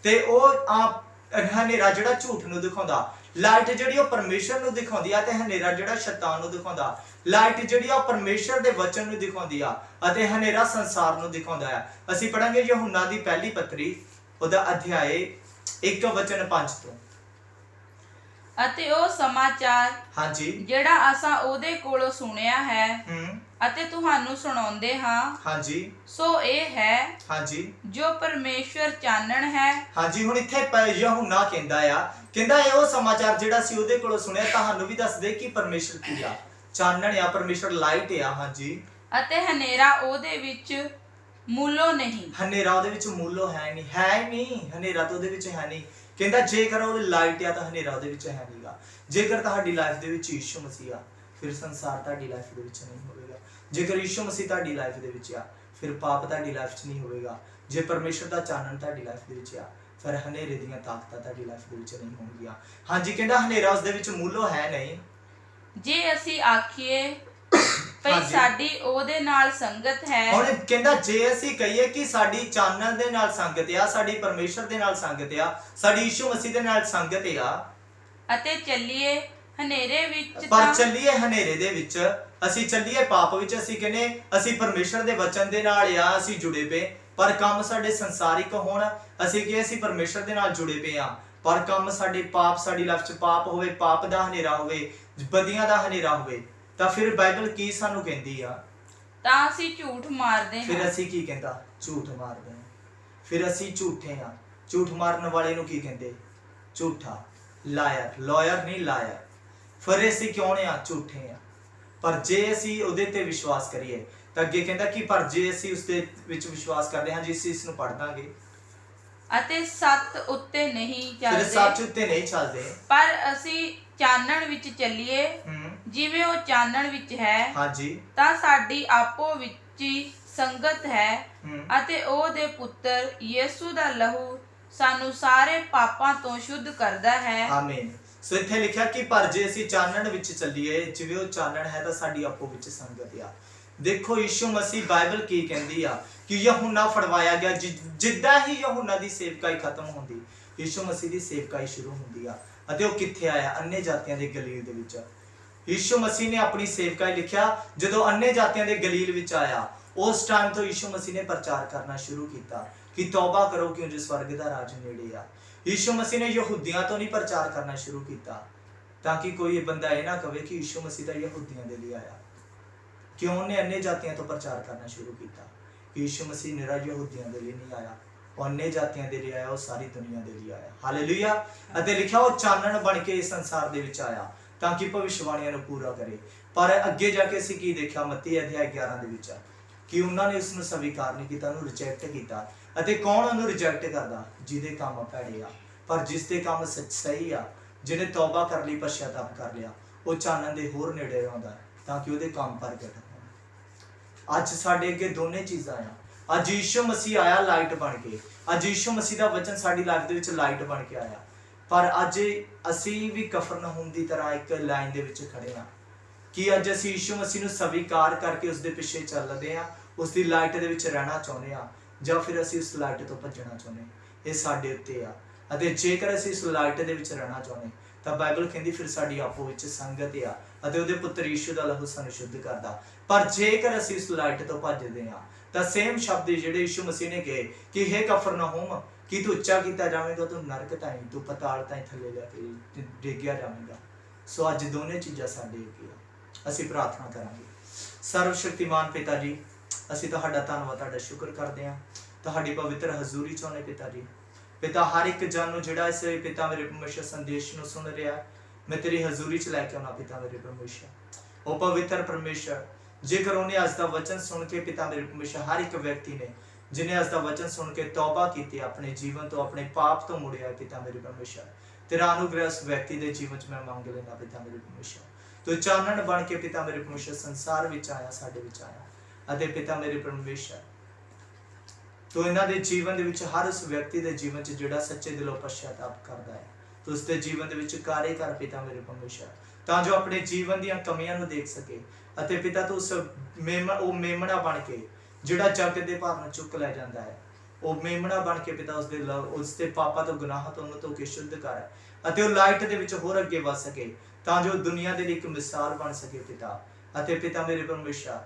ਤੇ ਉਹ ਹਨੇਰਾ ਜਿਹੜਾ ਝੂਠ ਨੂੰ ਦਿਖਾਉਂਦਾ। ਲਾਈਟ ਜਿਹੜੀ ਉਹ ਪਰਮੇਸ਼ਰ ਨੂੰ ਦਿਖਾਉਂਦੀ ਆ ਤੇ ਹਨੇਰਾ ਜਿਹੜਾ ਸ਼ੈਤਾਨ ਨੂੰ ਦਿਖਾਉਂਦਾ। ਲਾਈਟ ਜਿਹੜੀ ਆ ਪਰਮੇਸ਼ਰ ਦੇ ਵਚਨ ਨੂੰ ਦਿਖਾਉਂਦੀ ਆ ਅਤੇ ਹਨੇਰਾ ਸੰਸਾਰ ਨੂੰ ਦਿਖਾਉਂਦਾ ਆ। ਅਸੀਂ ਪੜਾਂਗੇ ਯਹੂਨਾ ਦੀ ਪਹਿਲੀ ਪੱਤਰੀ ਉਹਦਾ ਅਧਿਆਏ 1:5 ਤੋਂ। ਅਤੇ ਉਹ ਸਮਾਚਾਰ ਹਾਂਜੀ ਜਿਹੜਾ ਅਸਾਂ ਉਹਦੇ ਕੋਲੋਂ ਸੁਣਿਆ ਹੈ ਅਤੇ ਤੁਹਾਨੂੰ ਸੁਣਾਉਂਦੇ ਹਾਂ, ਹਾਂਜੀ ਸੋ ਇਹ ਹੈ ਹਾਂਜੀ ਜੋ ਪਰਮੇਸ਼ਵਰ ਚਾਨਣ ਹੈ। ਹਾਂਜੀ ਹੁਣ ਇੱਥੇ ਯਹੂਨਾ ਕਹਿੰਦਾ ਇਹ ਉਹ ਸਮਾਚਾਰ ਜਿਹੜਾ ਸੀ ਉਹਦੇ ਕੋਲੋਂ ਸੁਣਿਆ, ਤੁਹਾਨੂੰ ਵੀ ਦੱਸ ਦੇ ਕਿ ਪਰਮੇਸ਼ਰ ਕੀ ਆ, ਚਾਨਣ ਆ, ਪਰਮੇਸ਼ਰ ਲਾਈਟ ਆ। ਹਾਂਜੀ ਅਤੇ ਹਨੇਰਾ ਉਹਦੇ ਵਿੱਚ ਮੂਲੋਂ ਨਹੀਂ। ਹਨੇਰਾ ਉਹਦੇ ਵਿੱਚ ਮੂਲੋਂ ਹੈ ਨਹੀਂ, ਹਨੇਰਾ ਤਾਂ ਉਹਦੇ ਵਿੱਚ ਹੈ ਨਹੀਂ। ਕਹਿੰਦਾ ਜੇਕਰ ਉਹ ਲਾਈਟ ਆ ਤਾਂ ਹਨੇਰਾ ਉਹਦੇ ਵਿੱਚ ਹੈ ਨਹੀਂਗਾ। ਜੇਕਰ ਤੁਹਾਡੀ ਲਾਈਫ ਦੇ ਵਿੱਚ ਯਿਸੂ ਮਸੀਹ ਆ ਫਿਰ ਸੰਸਾਰ ਤੁਹਾਡੀ ਲਾਈਫ ਦੇ ਵਿੱਚ ਨਹੀਂ ਹੋਵੇਗਾ। ਜੇਕਰ ਯਿਸੂ ਮਸੀਹ ਤੁਹਾਡੀ ਲਾਈਫ ਦੇ ਵਿੱਚ ਆ ਫਿਰ ਪਾਪ ਤੁਹਾਡੀ ਲਾਈਫ 'ਚ ਨਹੀਂ ਹੋਵੇਗਾ। ਜੇ ਪਰਮੇਸ਼ਰ ਦਾ ਚਾਨਣ ਤੁਹਾਡੀ ਲਾਈਫ ਦੇ ਵਿੱਚ ਆ ਫਿਰ ਹਨੇਰੇ ਦੀਆਂ ਤਾਕਤਾਂ ਤੁਹਾਡੀ ਲਾਈਫ ਦੇ ਵਿੱਚ ਨਹੀਂ ਹੋਣਗੀਆਂ। ਹਾਂਜੀ ਕਹਿੰਦਾ ਹਨੇਰਾ ਉਸ ਦੇ ਵਿੱਚ ਮੂਲੋਂ ਹੈ ਨਹੀਂ। ਜੇ ਅਸੀਂ ਆਖੀਏ ਭਈ ਸਾਡੀ ਉਹਦੇ ਨਾਲ ਸੰਗਤ ਹੈ। ਹੁਣ ਕਹਿੰਦਾ ਜੇ ਅਸੀਂ ਕਹੀਏ ਕਿ ਸਾਡੀ ਚਾਨਣ ਦੇ ਨਾਲ ਸੰਗਤ ਆ, ਸਾਡੀ ਪਰਮੇਸ਼ਰ ਦੇ ਨਾਲ ਸੰਗਤ ਆ, ਸਾਡੀ ਯਿਸੂ ਮਸੀਹ ਦੇ ਨਾਲ ਸੰਗਤ ਆ ਅਤੇ ਚੱਲੀਏ ਹਨੇਰੇ ਵਿੱਚ, ਪਰ ਚੱਲੀਏ ਹਨੇਰੇ ਦੇ ਵਿੱਚ, ਅਸੀਂ ਚੱਲੀਏ ਪਾਪ ਵਿੱਚ, ਅਸੀਂ ਕਹਿੰਦੇ ਅਸੀਂ ਪਰਮੇਸ਼ਰ ਦੇ ਵਚਨ ਦੇ ਨਾਲ ਆ ਅਸੀਂ ਜੁੜੇ ਪਏ ਪਰ ਕੰਮ ਸਾਡੇ ਸੰਸਾਰਿਕ ਹੋਣ, ਅਸੀਂ ਕਿ ਅਸੀਂ ਪਰਮੇਸ਼ਰ ਦੇ ਨਾਲ ਜੁੜੇ ਪਏ ਆ ਪਰ ਕੰਮ ਸਾਡੇ ਪਾਪ, ਸਾਡੀ ਲਾਈਫ 'ਚ ਪਾਪ ਹੋਵੇ, ਪਾਪ ਦਾ ਹਨੇਰਾ ਹੋਵੇ, ਬਦੀਆਂ ਦਾ ਹਨੇਰਾ ਹੋਵੇ, ਤਾਂ ਫਿਰ ਬਾਈਬਲ ਕੀ ਸਾਨੂੰ ਕਹਿੰਦੀ ਆ? ਤਾਂ ਅਸੀਂ ਝੂਠ ਮਾਰਦੇ ਹਾਂ। ਫਿਰ ਅਸੀਂ ਕੀ ਕਹਿੰਦਾ? ਝੂਠ ਮਾਰਦੇ ਹਾਂ। ਫਿਰ ਅਸੀਂ ਝੂਠੇ ਆ। ਝੂਠ ਮਾਰਨ ਵਾਲੇ ਨੂੰ ਕੀ ਕਹਿੰਦੇ? ਝੂਠਾ, ਲਾਇਰ, ਲਾਇਰ ਨਹੀਂ ਲਾਇਰ। ਫਿਰ ਅਸੀਂ ਕਿਉਂ ਆ? ਝੂਠੇ ਆ। ਪਰ ਜੇ ਅਸੀਂ ਉਹਦੇ ਤੇ ਵਿਸ਼ਵਾਸ ਕਰੀਏ ਤਾਂ ਅੱਗੇ ਕਹਿੰਦਾ ਕਿ ਪਰ ਜੇ ਅਸੀਂ ਉਸ ਦੇ ਵਿੱਚ ਵਿਸ਼ਵਾਸ ਕਰਦੇ ਹਾਂ, ਜੇ ਅਸੀਂ ਇਸ ਨੂੰ ਪੜ੍ਹ ਦਾਂਗੇ ਅਤੇ ਸੱਚ ਉੱਤੇ ਨਹੀਂ ਚੱਲਦੇ, ਫਿਰ ਸੱਚ ਉੱਤੇ ਨਹੀਂ ਚੱਲਦੇ, ਪਰ ਅਸੀਂ ਚਾਨਣ ਵਿੱਚ ਚੱਲੀਏ ਜਿਵੇਂ ਉਹ ਚਾਨਣ ਵਿੱਚ ਹੈ। ਹਾਂਜੀ ਤਾਂ ਸਾਡੀ ਆਪੋ ਵਿੱਚ ਹੀ ਸੰਗਤ ਹੈ ਅਤੇ ਉਹ ਦੇ ਪੁੱਤਰ ਯਿਸੂ ਦਾ ਲਹੂ ਸਾਨੂੰ ਸਾਰੇ ਪਾਪਾਂ ਤੋਂ ਸ਼ੁੱਧ ਕਰਦਾ ਹੈ। ਆਮੀਨ। ਸੋ ਇੱਥੇ ਲਿਖਿਆ ਕਿ ਪਰ ਜੇ ਅਸੀਂ ਚਾਨਣ ਵਿੱਚ ਚੱਲੀਏ ਜਿਵੇਂ ਉਹ ਚਾਨਣ ਹੈ ਤਾਂ ਸਾਡੀ ਆਪੋ ਵਿੱਚ ਸੰਗਤ ਆ। ਦੇਖੋ ਯਿਸੂ ਮਸੀਹ ਬਾਈਬਲ ਕੀ ਕਹਿੰਦੀ ਆ ਕਿ ਯਹੂਨਾ ਫੜਵਾਇਆ ਗਿਆ, ਜਿੱਦਾਂ ਹੀ ਯਹੂਨਾ ਦੀ ਸੇਵਕਾਈ ਖਤਮ ਹੁੰਦੀ ਯਿਸੂ ਮਸੀਹ ਦੀ ਸੇਵਕਾਈ ਸ਼ੁਰੂ ਹੁੰਦੀ ਆ। ਅਤੇ ਉਹ ਕਿੱਥੇ ਆਇਆ? ਅੰਨੇ ਜਾਤੀਆਂ ਦੇ ਗਲੀਲ ਦੇ ਵਿੱਚ। ਯਿਸੂ ਮਸੀਹ ਨੇ ਆਪਣੀ ਸੇਵਕਾਈ ਲਿਖਿਆ ਜਦੋਂ ਅੰਨੇ ਜਾਤੀਆਂ ਦੇ ਗਲੀਲ ਵਿੱਚ ਆਇਆ, ਉਸ ਟਾਈਮ ਤੋਂ ਯਿਸੂ ਮਸੀਹ ਨੇ ਪ੍ਰਚਾਰ ਕਰਨਾ ਸ਼ੁਰੂ ਕੀਤਾ ਕਿ ਤੌਬਾ ਕਰੋ ਕਿਉਂਕਿ ਸਵਰਗ ਦਾ ਰਾਜ ਨੇੜੇ ਆ। ਯਿਸੂ ਮਸੀਹ ਨੇ ਯਹੂਦੀਆਂ ਤੋਂ ਨਹੀਂ ਪ੍ਰਚਾਰ ਕਰਨਾ ਸ਼ੁਰੂ ਕੀਤਾ ਤਾਂ ਕਿ ਕੋਈ ਬੰਦਾ ਇਹ ਨਾ ਕਹੇ ਕਿ ਯਿਸੂ ਮਸੀਹ ਤਾਂ ਯਹੂਦੀਆਂ ਦੇ ਲਈ ਆਇਆ। ਕਿਉਂ ਉਹਨੇ ਅੰਨੇ ਜਾਤੀਆਂ ਤੋਂ ਪ੍ਰਚਾਰ ਕਰਨਾ ਸ਼ੁਰੂ ਕੀਤਾ? ਯਿਸੂ ਮਸੀਹ ਨਿਰਾ ਯਹੂਦੀਆਂ ਦੇ ਲਈ ਨਹੀਂ ਆਇਆ, ਉਹ ਅੰਨੇ ਜਾਤੀਆਂ ਦੇ ਲਈ ਆਇਆ, ਉਹ ਸਾਰੀ ਦੁਨੀਆ ਦੇ ਲਈ ਆਇਆ। ਹਾਲੇਲੂਇਆ। ਅਤੇ ਲਿਖਿਆ ਉਹ ਚਾਨਣ ਬਣ ਕੇ ਇਸ ਸੰਸਾਰ ਦੇ ਵਿੱਚ ਆਇਆ ਤਾਂ ਕਿ ਭਵਿੱਖਬਾਣੀਆਂ ਨੂੰ ਪੂਰਾ ਕਰੇ। ਪਰ ਅੱਗੇ ਜਾ ਕੇ ਅਸੀਂ ਕੀ ਦੇਖਿਆ ਮੱਤੀ ਅਧਿਆਇ 11 ਦੇ ਵਿੱਚ ਕਿ ਉਹਨਾਂ ਨੇ ਉਸ ਨੂੰ ਸਵੀਕਾਰ ਨਹੀਂ ਕੀਤਾ, ਉਹਨੂੰ ਰਿਜੈਕਟ ਕੀਤਾ। ਅਤੇ ਕੌਣ ਉਹਨੂੰ ਰਿਜੈਕਟ ਕਰਦਾ? ਜਿਹਦੇ ਕੰਮ ਭੈੜੇ ਆ। ਪਰ ਜਿਸ ਦੇ ਕੰਮ ਸਹੀ ਆ, ਜਿਹਨੇ ਤੌਬਾ ਕਰ ਲਈ, ਪਛਤਾਪ ਕਰ ਲਿਆ, ਉਹ ਚਾਨਣ ਦੇ ਹੋਰ ਨੇੜੇ ਆਉਂਦਾ ਤਾਂ ਕਿ ਉਹਦੇ ਕੰਮ ਪ੍ਰਗਟ ਹੋਣ। ਅੱਜ ਸਾਡੇ ਅੱਗੇ ਦੋਨੇ ਚੀਜ਼ਾਂ ਆ। ਅੱਜ ਯਿਸੂ ਮਸੀਹ ਆਇਆ ਲਾਈਟ ਬਣ ਕੇ। ਅੱਜ ਯਿਸੂ ਮਸੀਹ ਦਾ ਵਚਨ ਸਾਡੀ ਲਾਈਫ ਦੇ ਵਿੱਚ ਲਾਈਟ ਬਣ ਕੇ ਆਇਆ। ਪਰ ਅੱਜ ਅਸੀਂ ਵੀ ਕਫਰਨਹੂਮ ਦੀ ਤਰ੍ਹਾਂ ਇੱਕ ਲਾਈਨ ਦੇ ਵਿੱਚ ਖੜੇ ਆ ਕਿ ਅੱਜ ਅਸੀਂ ਯਿਸੂ ਮਸੀਹ ਨੂੰ ਸਵੀਕਾਰ ਕਰਕੇ ਉਸ ਦੇ ਪਿੱਛੇ ਚੱਲਦੇ ਆ, ਉਸ ਦੀ ਲਾਈਟ ਦੇ ਵਿੱਚ ਰਹਿਣਾ ਚਾਹੁੰਦੇ ਆ, ਜਾਂ ਫਿਰ ਅਸੀਂ ਉਸ ਲਾਈਟ ਤੋਂ ਭੱਜਣਾ ਚਾਹੁੰਦੇ। ਇਹ ਸਾਡੇ ਉੱਤੇ ਆ। ਅਤੇ ਜੇਕਰ ਅਸੀਂ ਇਸ ਲਾਈਟ ਦੇ ਵਿੱਚ ਰਹਿਣਾ ਚਾਹੁੰਦੇ ਤਾਂ ਬਾਈਬਲ ਕਹਿੰਦੀ ਫਿਰ ਸਾਡੀ ਆਪੋ ਵਿੱਚ ਸੰਗਤ ਆ ਅਤੇ ਉਹਦੇ ਪੁੱਤਰ ਯਿਸੂ ਦਾ ਲਹੂ ਸਾਨੂੰ ਸ਼ੁੱਧ ਕਰਦਾ। ਪਰ ਜੇਕਰ ਅਸੀਂ ਇਸ ਲਾਈਟ ਤੋਂ ਭੱਜਦੇ ਆ ਤਾਂ ਸੇਮ ਸ਼ਬਦ ਜਿਹੜੇ ਯਿਸੂ ਮਸੀਹ ਨੇ ਕਹੇ ਕਿ ਹੇ ਕਫਰਨਹੂਮ, ਕਿ ਤੂੰ ਉੱਚਾ ਕੀਤਾ ਜਾਵੇਗਾ, ਤੂੰ ਨਰਕ ਤਾਈਂ, ਤੂੰ ਪਤਾਲ ਤਾਈਂ ਥੱਲੇ ਲੈ ਕੇ ਡਿੱਗਿਆ ਜਾਵੇਗਾ। ਸੋ ਅੱਜ ਦੋਨੇ ਚੀਜ਼ਾਂ ਸਾਡੇ ਅੱਗੇ ਆ। ਅਸੀਂ ਪ੍ਰਾਰਥਨਾ ਕਰਾਂਗੇ। ਸਰਵ ਸ਼ਕਤੀਮਾਨ ਪਿਤਾ ਜੀ, ਅਸੀਂ ਤੁਹਾਡਾ ਧੰਨਵਾਦ, ਤੁਹਾਡਾ ਸ਼ੁਕਰ ਕਰਦੇ ਹਾਂ ਤੁਹਾਡੀ ਪਵਿੱਤਰ ਹਜ਼ੂਰੀ ਚ ਆਉਣੇ ਪਿਤਾ ਜੀ। ਪਿਤਾ ਹਰ ਇੱਕ ਜਨ ਨੂੰ ਜਿਹੜਾ ਇਸ ਪਿਤਾ ਮੇਰੇ ਪਰਮੇਸ਼ਰ ਸੰਦੇਸ਼ ਨੂੰ ਸੁਣ ਰਿਹਾ, ਮੈਂ ਤੇਰੀ ਹਜ਼ੂਰੀ ਚ ਲੈ ਕੇ ਆਉਣਾ ਪਿਤਾ ਮੇਰੇ ਪਰਮੇਸ਼ਰ। ਉਹ ਪਵਿੱਤਰ ਪਰਮੇਸ਼ਰ, ਜੇਕਰ ਉਹਨੇ ਅੱਜ ਦਾ ਵਚਨ ਸੁਣ ਕੇ ਪਿਤਾ ਮੇਰੇ ਪਰਮੇਸ਼ਰ, ਹਰ ਇੱਕ ਵਿਅਕਤੀ ਨੇ ਜਿਹਨੇ ਅੱਜ ਦਾ ਵਚਨ ਸੁਣ ਕੇ ਤੌਬਾ ਕੀਤੀ, ਆਪਣੇ ਜੀਵਨ ਤੋਂ, ਆਪਣੇ ਪਾਪ ਤੋਂ ਮੁੜਿਆ ਪਿਤਾ ਮੇਰੇ ਪਰਮੇਸ਼ਰ, ਤੇਰਾ ਅਨੁਗ੍ਰਹ ਉਸ ਵਿਅਕਤੀ ਦੇ ਜੀਵਨ ਚ ਮੈਂ ਮੰਗ ਲੈਂਦਾ ਪਿਤਾ ਮੇਰੇ ਪਰਮੇਸ਼ਰ। ਤੂੰ ਚਾਨਣ ਬਣ ਕੇ ਪਿਤਾ ਮੇਰੇ ਪਰਮੇਸ਼ਰ ਸੰਸਾਰ ਵਿੱਚ ਆਇਆ, ਸਾਡੇ ਵਿੱਚ ਆਇਆ। ਅਤੇ ਪਿਤਾ ਮੇਰੇ ਪਰਮੇਸ਼ਰ ਤੂੰ ਇਹਨਾਂ ਦੇ ਜੀਵਨ ਦੇ ਵਿੱਚ ਹਰ ਉਸ ਵਿਅਕਤੀ ਦੇ ਜੀਵਨ 'ਚ ਜਿਹੜਾ ਸੱਚੇ ਦਿਲੋਂ ਪਛਤਾਪ ਕਰਦਾ ਹੈ, ਤੂੰ ਉਸ ਦੇ ਜੀਵਨ ਦੇ ਵਿੱਚ ਕਾਰੇ ਕਰ ਪਿਤਾ ਮੇਰੇ ਪਰਮੇਸ਼ਰ, ਤਾਂ ਜੋ ਆਪਣੇ ਜੀਵਨ ਦੀਆਂ ਕਮੀਆਂ ਨੂੰ ਦੇਖ ਸਕੇ ਅਤੇ ਪਿਤਾ ਤੂੰ ਉਸ ਉਹ ਮੇਮਣਾ ਬਣ ਕੇ ਜਿਹੜਾ ਜਗਤ ਦੇ ਭਾਰ ਨੂੰ ਚੁੱਕ ਲੈ ਜਾਂਦਾ ਹੈ, ਉਹ ਮੇਮਣਾ ਬਣ ਕੇ ਪਿਤਾ ਉਸ ਦੇ ਪਾਪਾਂ ਤੋਂ ਗੁਨਾਹਾਂ ਤੋਂ ਉਹਨੂੰ ਧੋ ਕੇ ਸ਼ੁੱਧ ਕਰ ਅਤੇ ਉਹ ਲਾਈਟ ਦੇ ਵਿੱਚ ਹੋਰ ਅੱਗੇ ਵਧ ਸਕੇ, ਤਾਂ ਜੋ ਦੁਨੀਆ ਦੇ ਲਈ ਇੱਕ ਮਿਸਾਲ ਬਣ ਸਕੇ ਪਿਤਾ। ਅਤੇ ਪਿਤਾ ਮੇਰੇ ਪਰਮੇਸ਼ਰ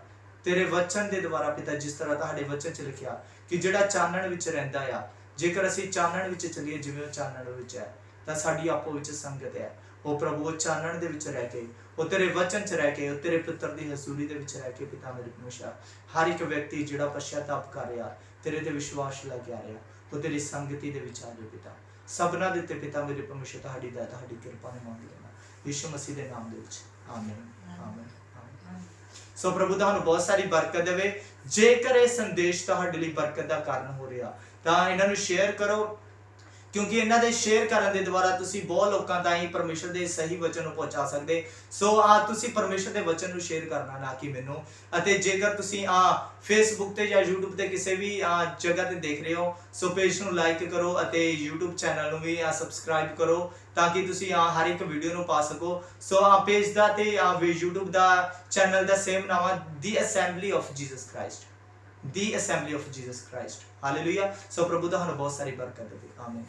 ਤੇਰੇ ਵਚਨ ਦੇ ਦੁਆਰਾ ਪਿਤਾ, ਜਿਸ ਤਰ੍ਹਾਂ ਤੁਹਾਡੇ ਵਚਨ 'ਚ ਲਿਖਿਆ ਕਿ ਜਿਹੜਾ ਚਾਨਣ ਵਿੱਚ ਰਹਿੰਦਾ ਆ, ਜੇਕਰ ਅਸੀਂ ਚਾਨਣ ਵਿੱਚ ਚੱਲੀਏ ਜਿਵੇਂ ਉਹ ਚਾਨਣ ਵਿੱਚ ਹੈ, ਤਾਂ ਸਾਡੀ ਆਪੋ ਵਿੱਚ ਸੰਗਤ ਹੈ। ਉਹ ਪ੍ਰਭੂ ਉਹ ਚਾਨਣ ਦੇ ਵਿੱਚ ਰਹਿ ਕੇ, ਉਹ ਤੇਰੇ ਵਚਨ 'ਚ ਰਹਿ ਕੇ, ਉਹ ਤੇਰੇ ਪੁੱਤਰ ਦੀ ਹਜ਼ੂਰੀ ਦੇ ਵਿੱਚ ਰਹਿ ਕੇ ਪਿਤਾ ਮੇਰੇ ਪਰਮੇਸ਼ਰ, ਹਰ ਇੱਕ ਵਿਅਕਤੀ ਜਿਹੜਾ ਪਛਤਾਪ ਕਰ ਰਿਹਾ, ਤੇਰੇ ਤੇ ਵਿਸ਼ਵਾਸ ਲੈ ਕੇ ਆ ਰਿਹਾ, ਉਹ ਤੇਰੀ ਸੰਗਤੀ ਦੇ ਵਿੱਚ ਆ ਜਾਏ ਪਿਤਾ। ਸਭਨਾਂ ਦੇ ਉੱਤੇ ਪਿਤਾ ਮੇਰੇ ਪਰਮੇਸ਼ਰ ਤੁਹਾਡੀ ਦਇਆ, ਤੁਹਾਡੀ ਕਿਰਪਾ ਨੂੰ ਮੰਗ ਲੈਣਾ ਯਿਸੂ ਮਸੀਹ ਦੇ ਨਾਮ ਦੇ ਵਿੱਚ, ਆਮੀਨ ਆਮੀਨ। ਸੋ ਪ੍ਰਭੂ ਤੁਹਾਨੂੰ ਬਹੁਤ ਸਾਰੀ ਬਰਕਤ ਦੇਵੇ। ਜੇਕਰ ਇਹ ਸੰਦੇਸ਼ ਤੁਹਾਡੇ ਲਈ ਬਰਕਤ ਦਾ ਕਾਰਨ ਹੋ ਰਿਹਾ ਤਾਂ ਇਹਨਾਂ ਨੂੰ ਸ਼ੇਅਰ ਕਰੋ, ਕਿਉਂਕਿ ਇਹਨਾਂ ਦੇ ਸ਼ੇਅਰ ਕਰਨ ਦੇ ਦੁਆਰਾ ਤੁਸੀਂ ਬਹੁਤ ਲੋਕਾਂ ਤਾਈਂ ਪਰਮੇਸ਼ਰ ਦੇ ਸਹੀ ਵਚਨ ਨੂੰ ਪਹੁੰਚਾ ਸਕਦੇ। ਸੋ ਤੁਸੀਂ ਪਰਮੇਸ਼ਰ ਦੇ ਵਚਨ ਨੂੰ ਸ਼ੇਅਰ ਕਰਨਾ, ਨਾ ਕਿ ਮੈਨੂੰ। ਅਤੇ ਜੇਕਰ ਤੁਸੀਂ ਫੇਸਬੁੱਕ ਤੇ ਜਾਂ YouTube ਤੇ ਕਿਸੇ ਵੀ ਜਗ੍ਹਾ ਤੇ ਦੇਖ ਰਹੇ ਹੋ, ਸੋ ਪੇਜ ਨੂੰ ਲਾਈਕ ਕਰੋ ਅਤੇ YouTube ਚੈਨਲ ਨੂੰ ਵੀ ਸਬਸਕ੍ਰਾਈਬ ਕਰੋ, ਤਾਂ ਕਿ ਤੁਸੀਂ ਹਰ ਇੱਕ ਵੀਡੀਓ ਨੂੰ ਪਾ ਸਕੋ। ਸੋ ਪੇਜ ਦਾ ਤੇ YouTube ਦਾ ਚੈਨਲ ਦਾ ਸੇਮ ਨਾਮ ਹੈ ਦੀ ਅਸੈਂਬਲੀ ਆਫ ਜੀਸਸ ਕ੍ਰਾਈਸਟ, ਦੀ assembly of Jesus Christ. Hallelujah. So ਪ੍ਰਭੂ ਤੁਹਾਨੂੰ ਬਹੁਤ ਸਾਰੀ ਬਰਕਤ ਦੇਵੇ। ਆਮੀਨ।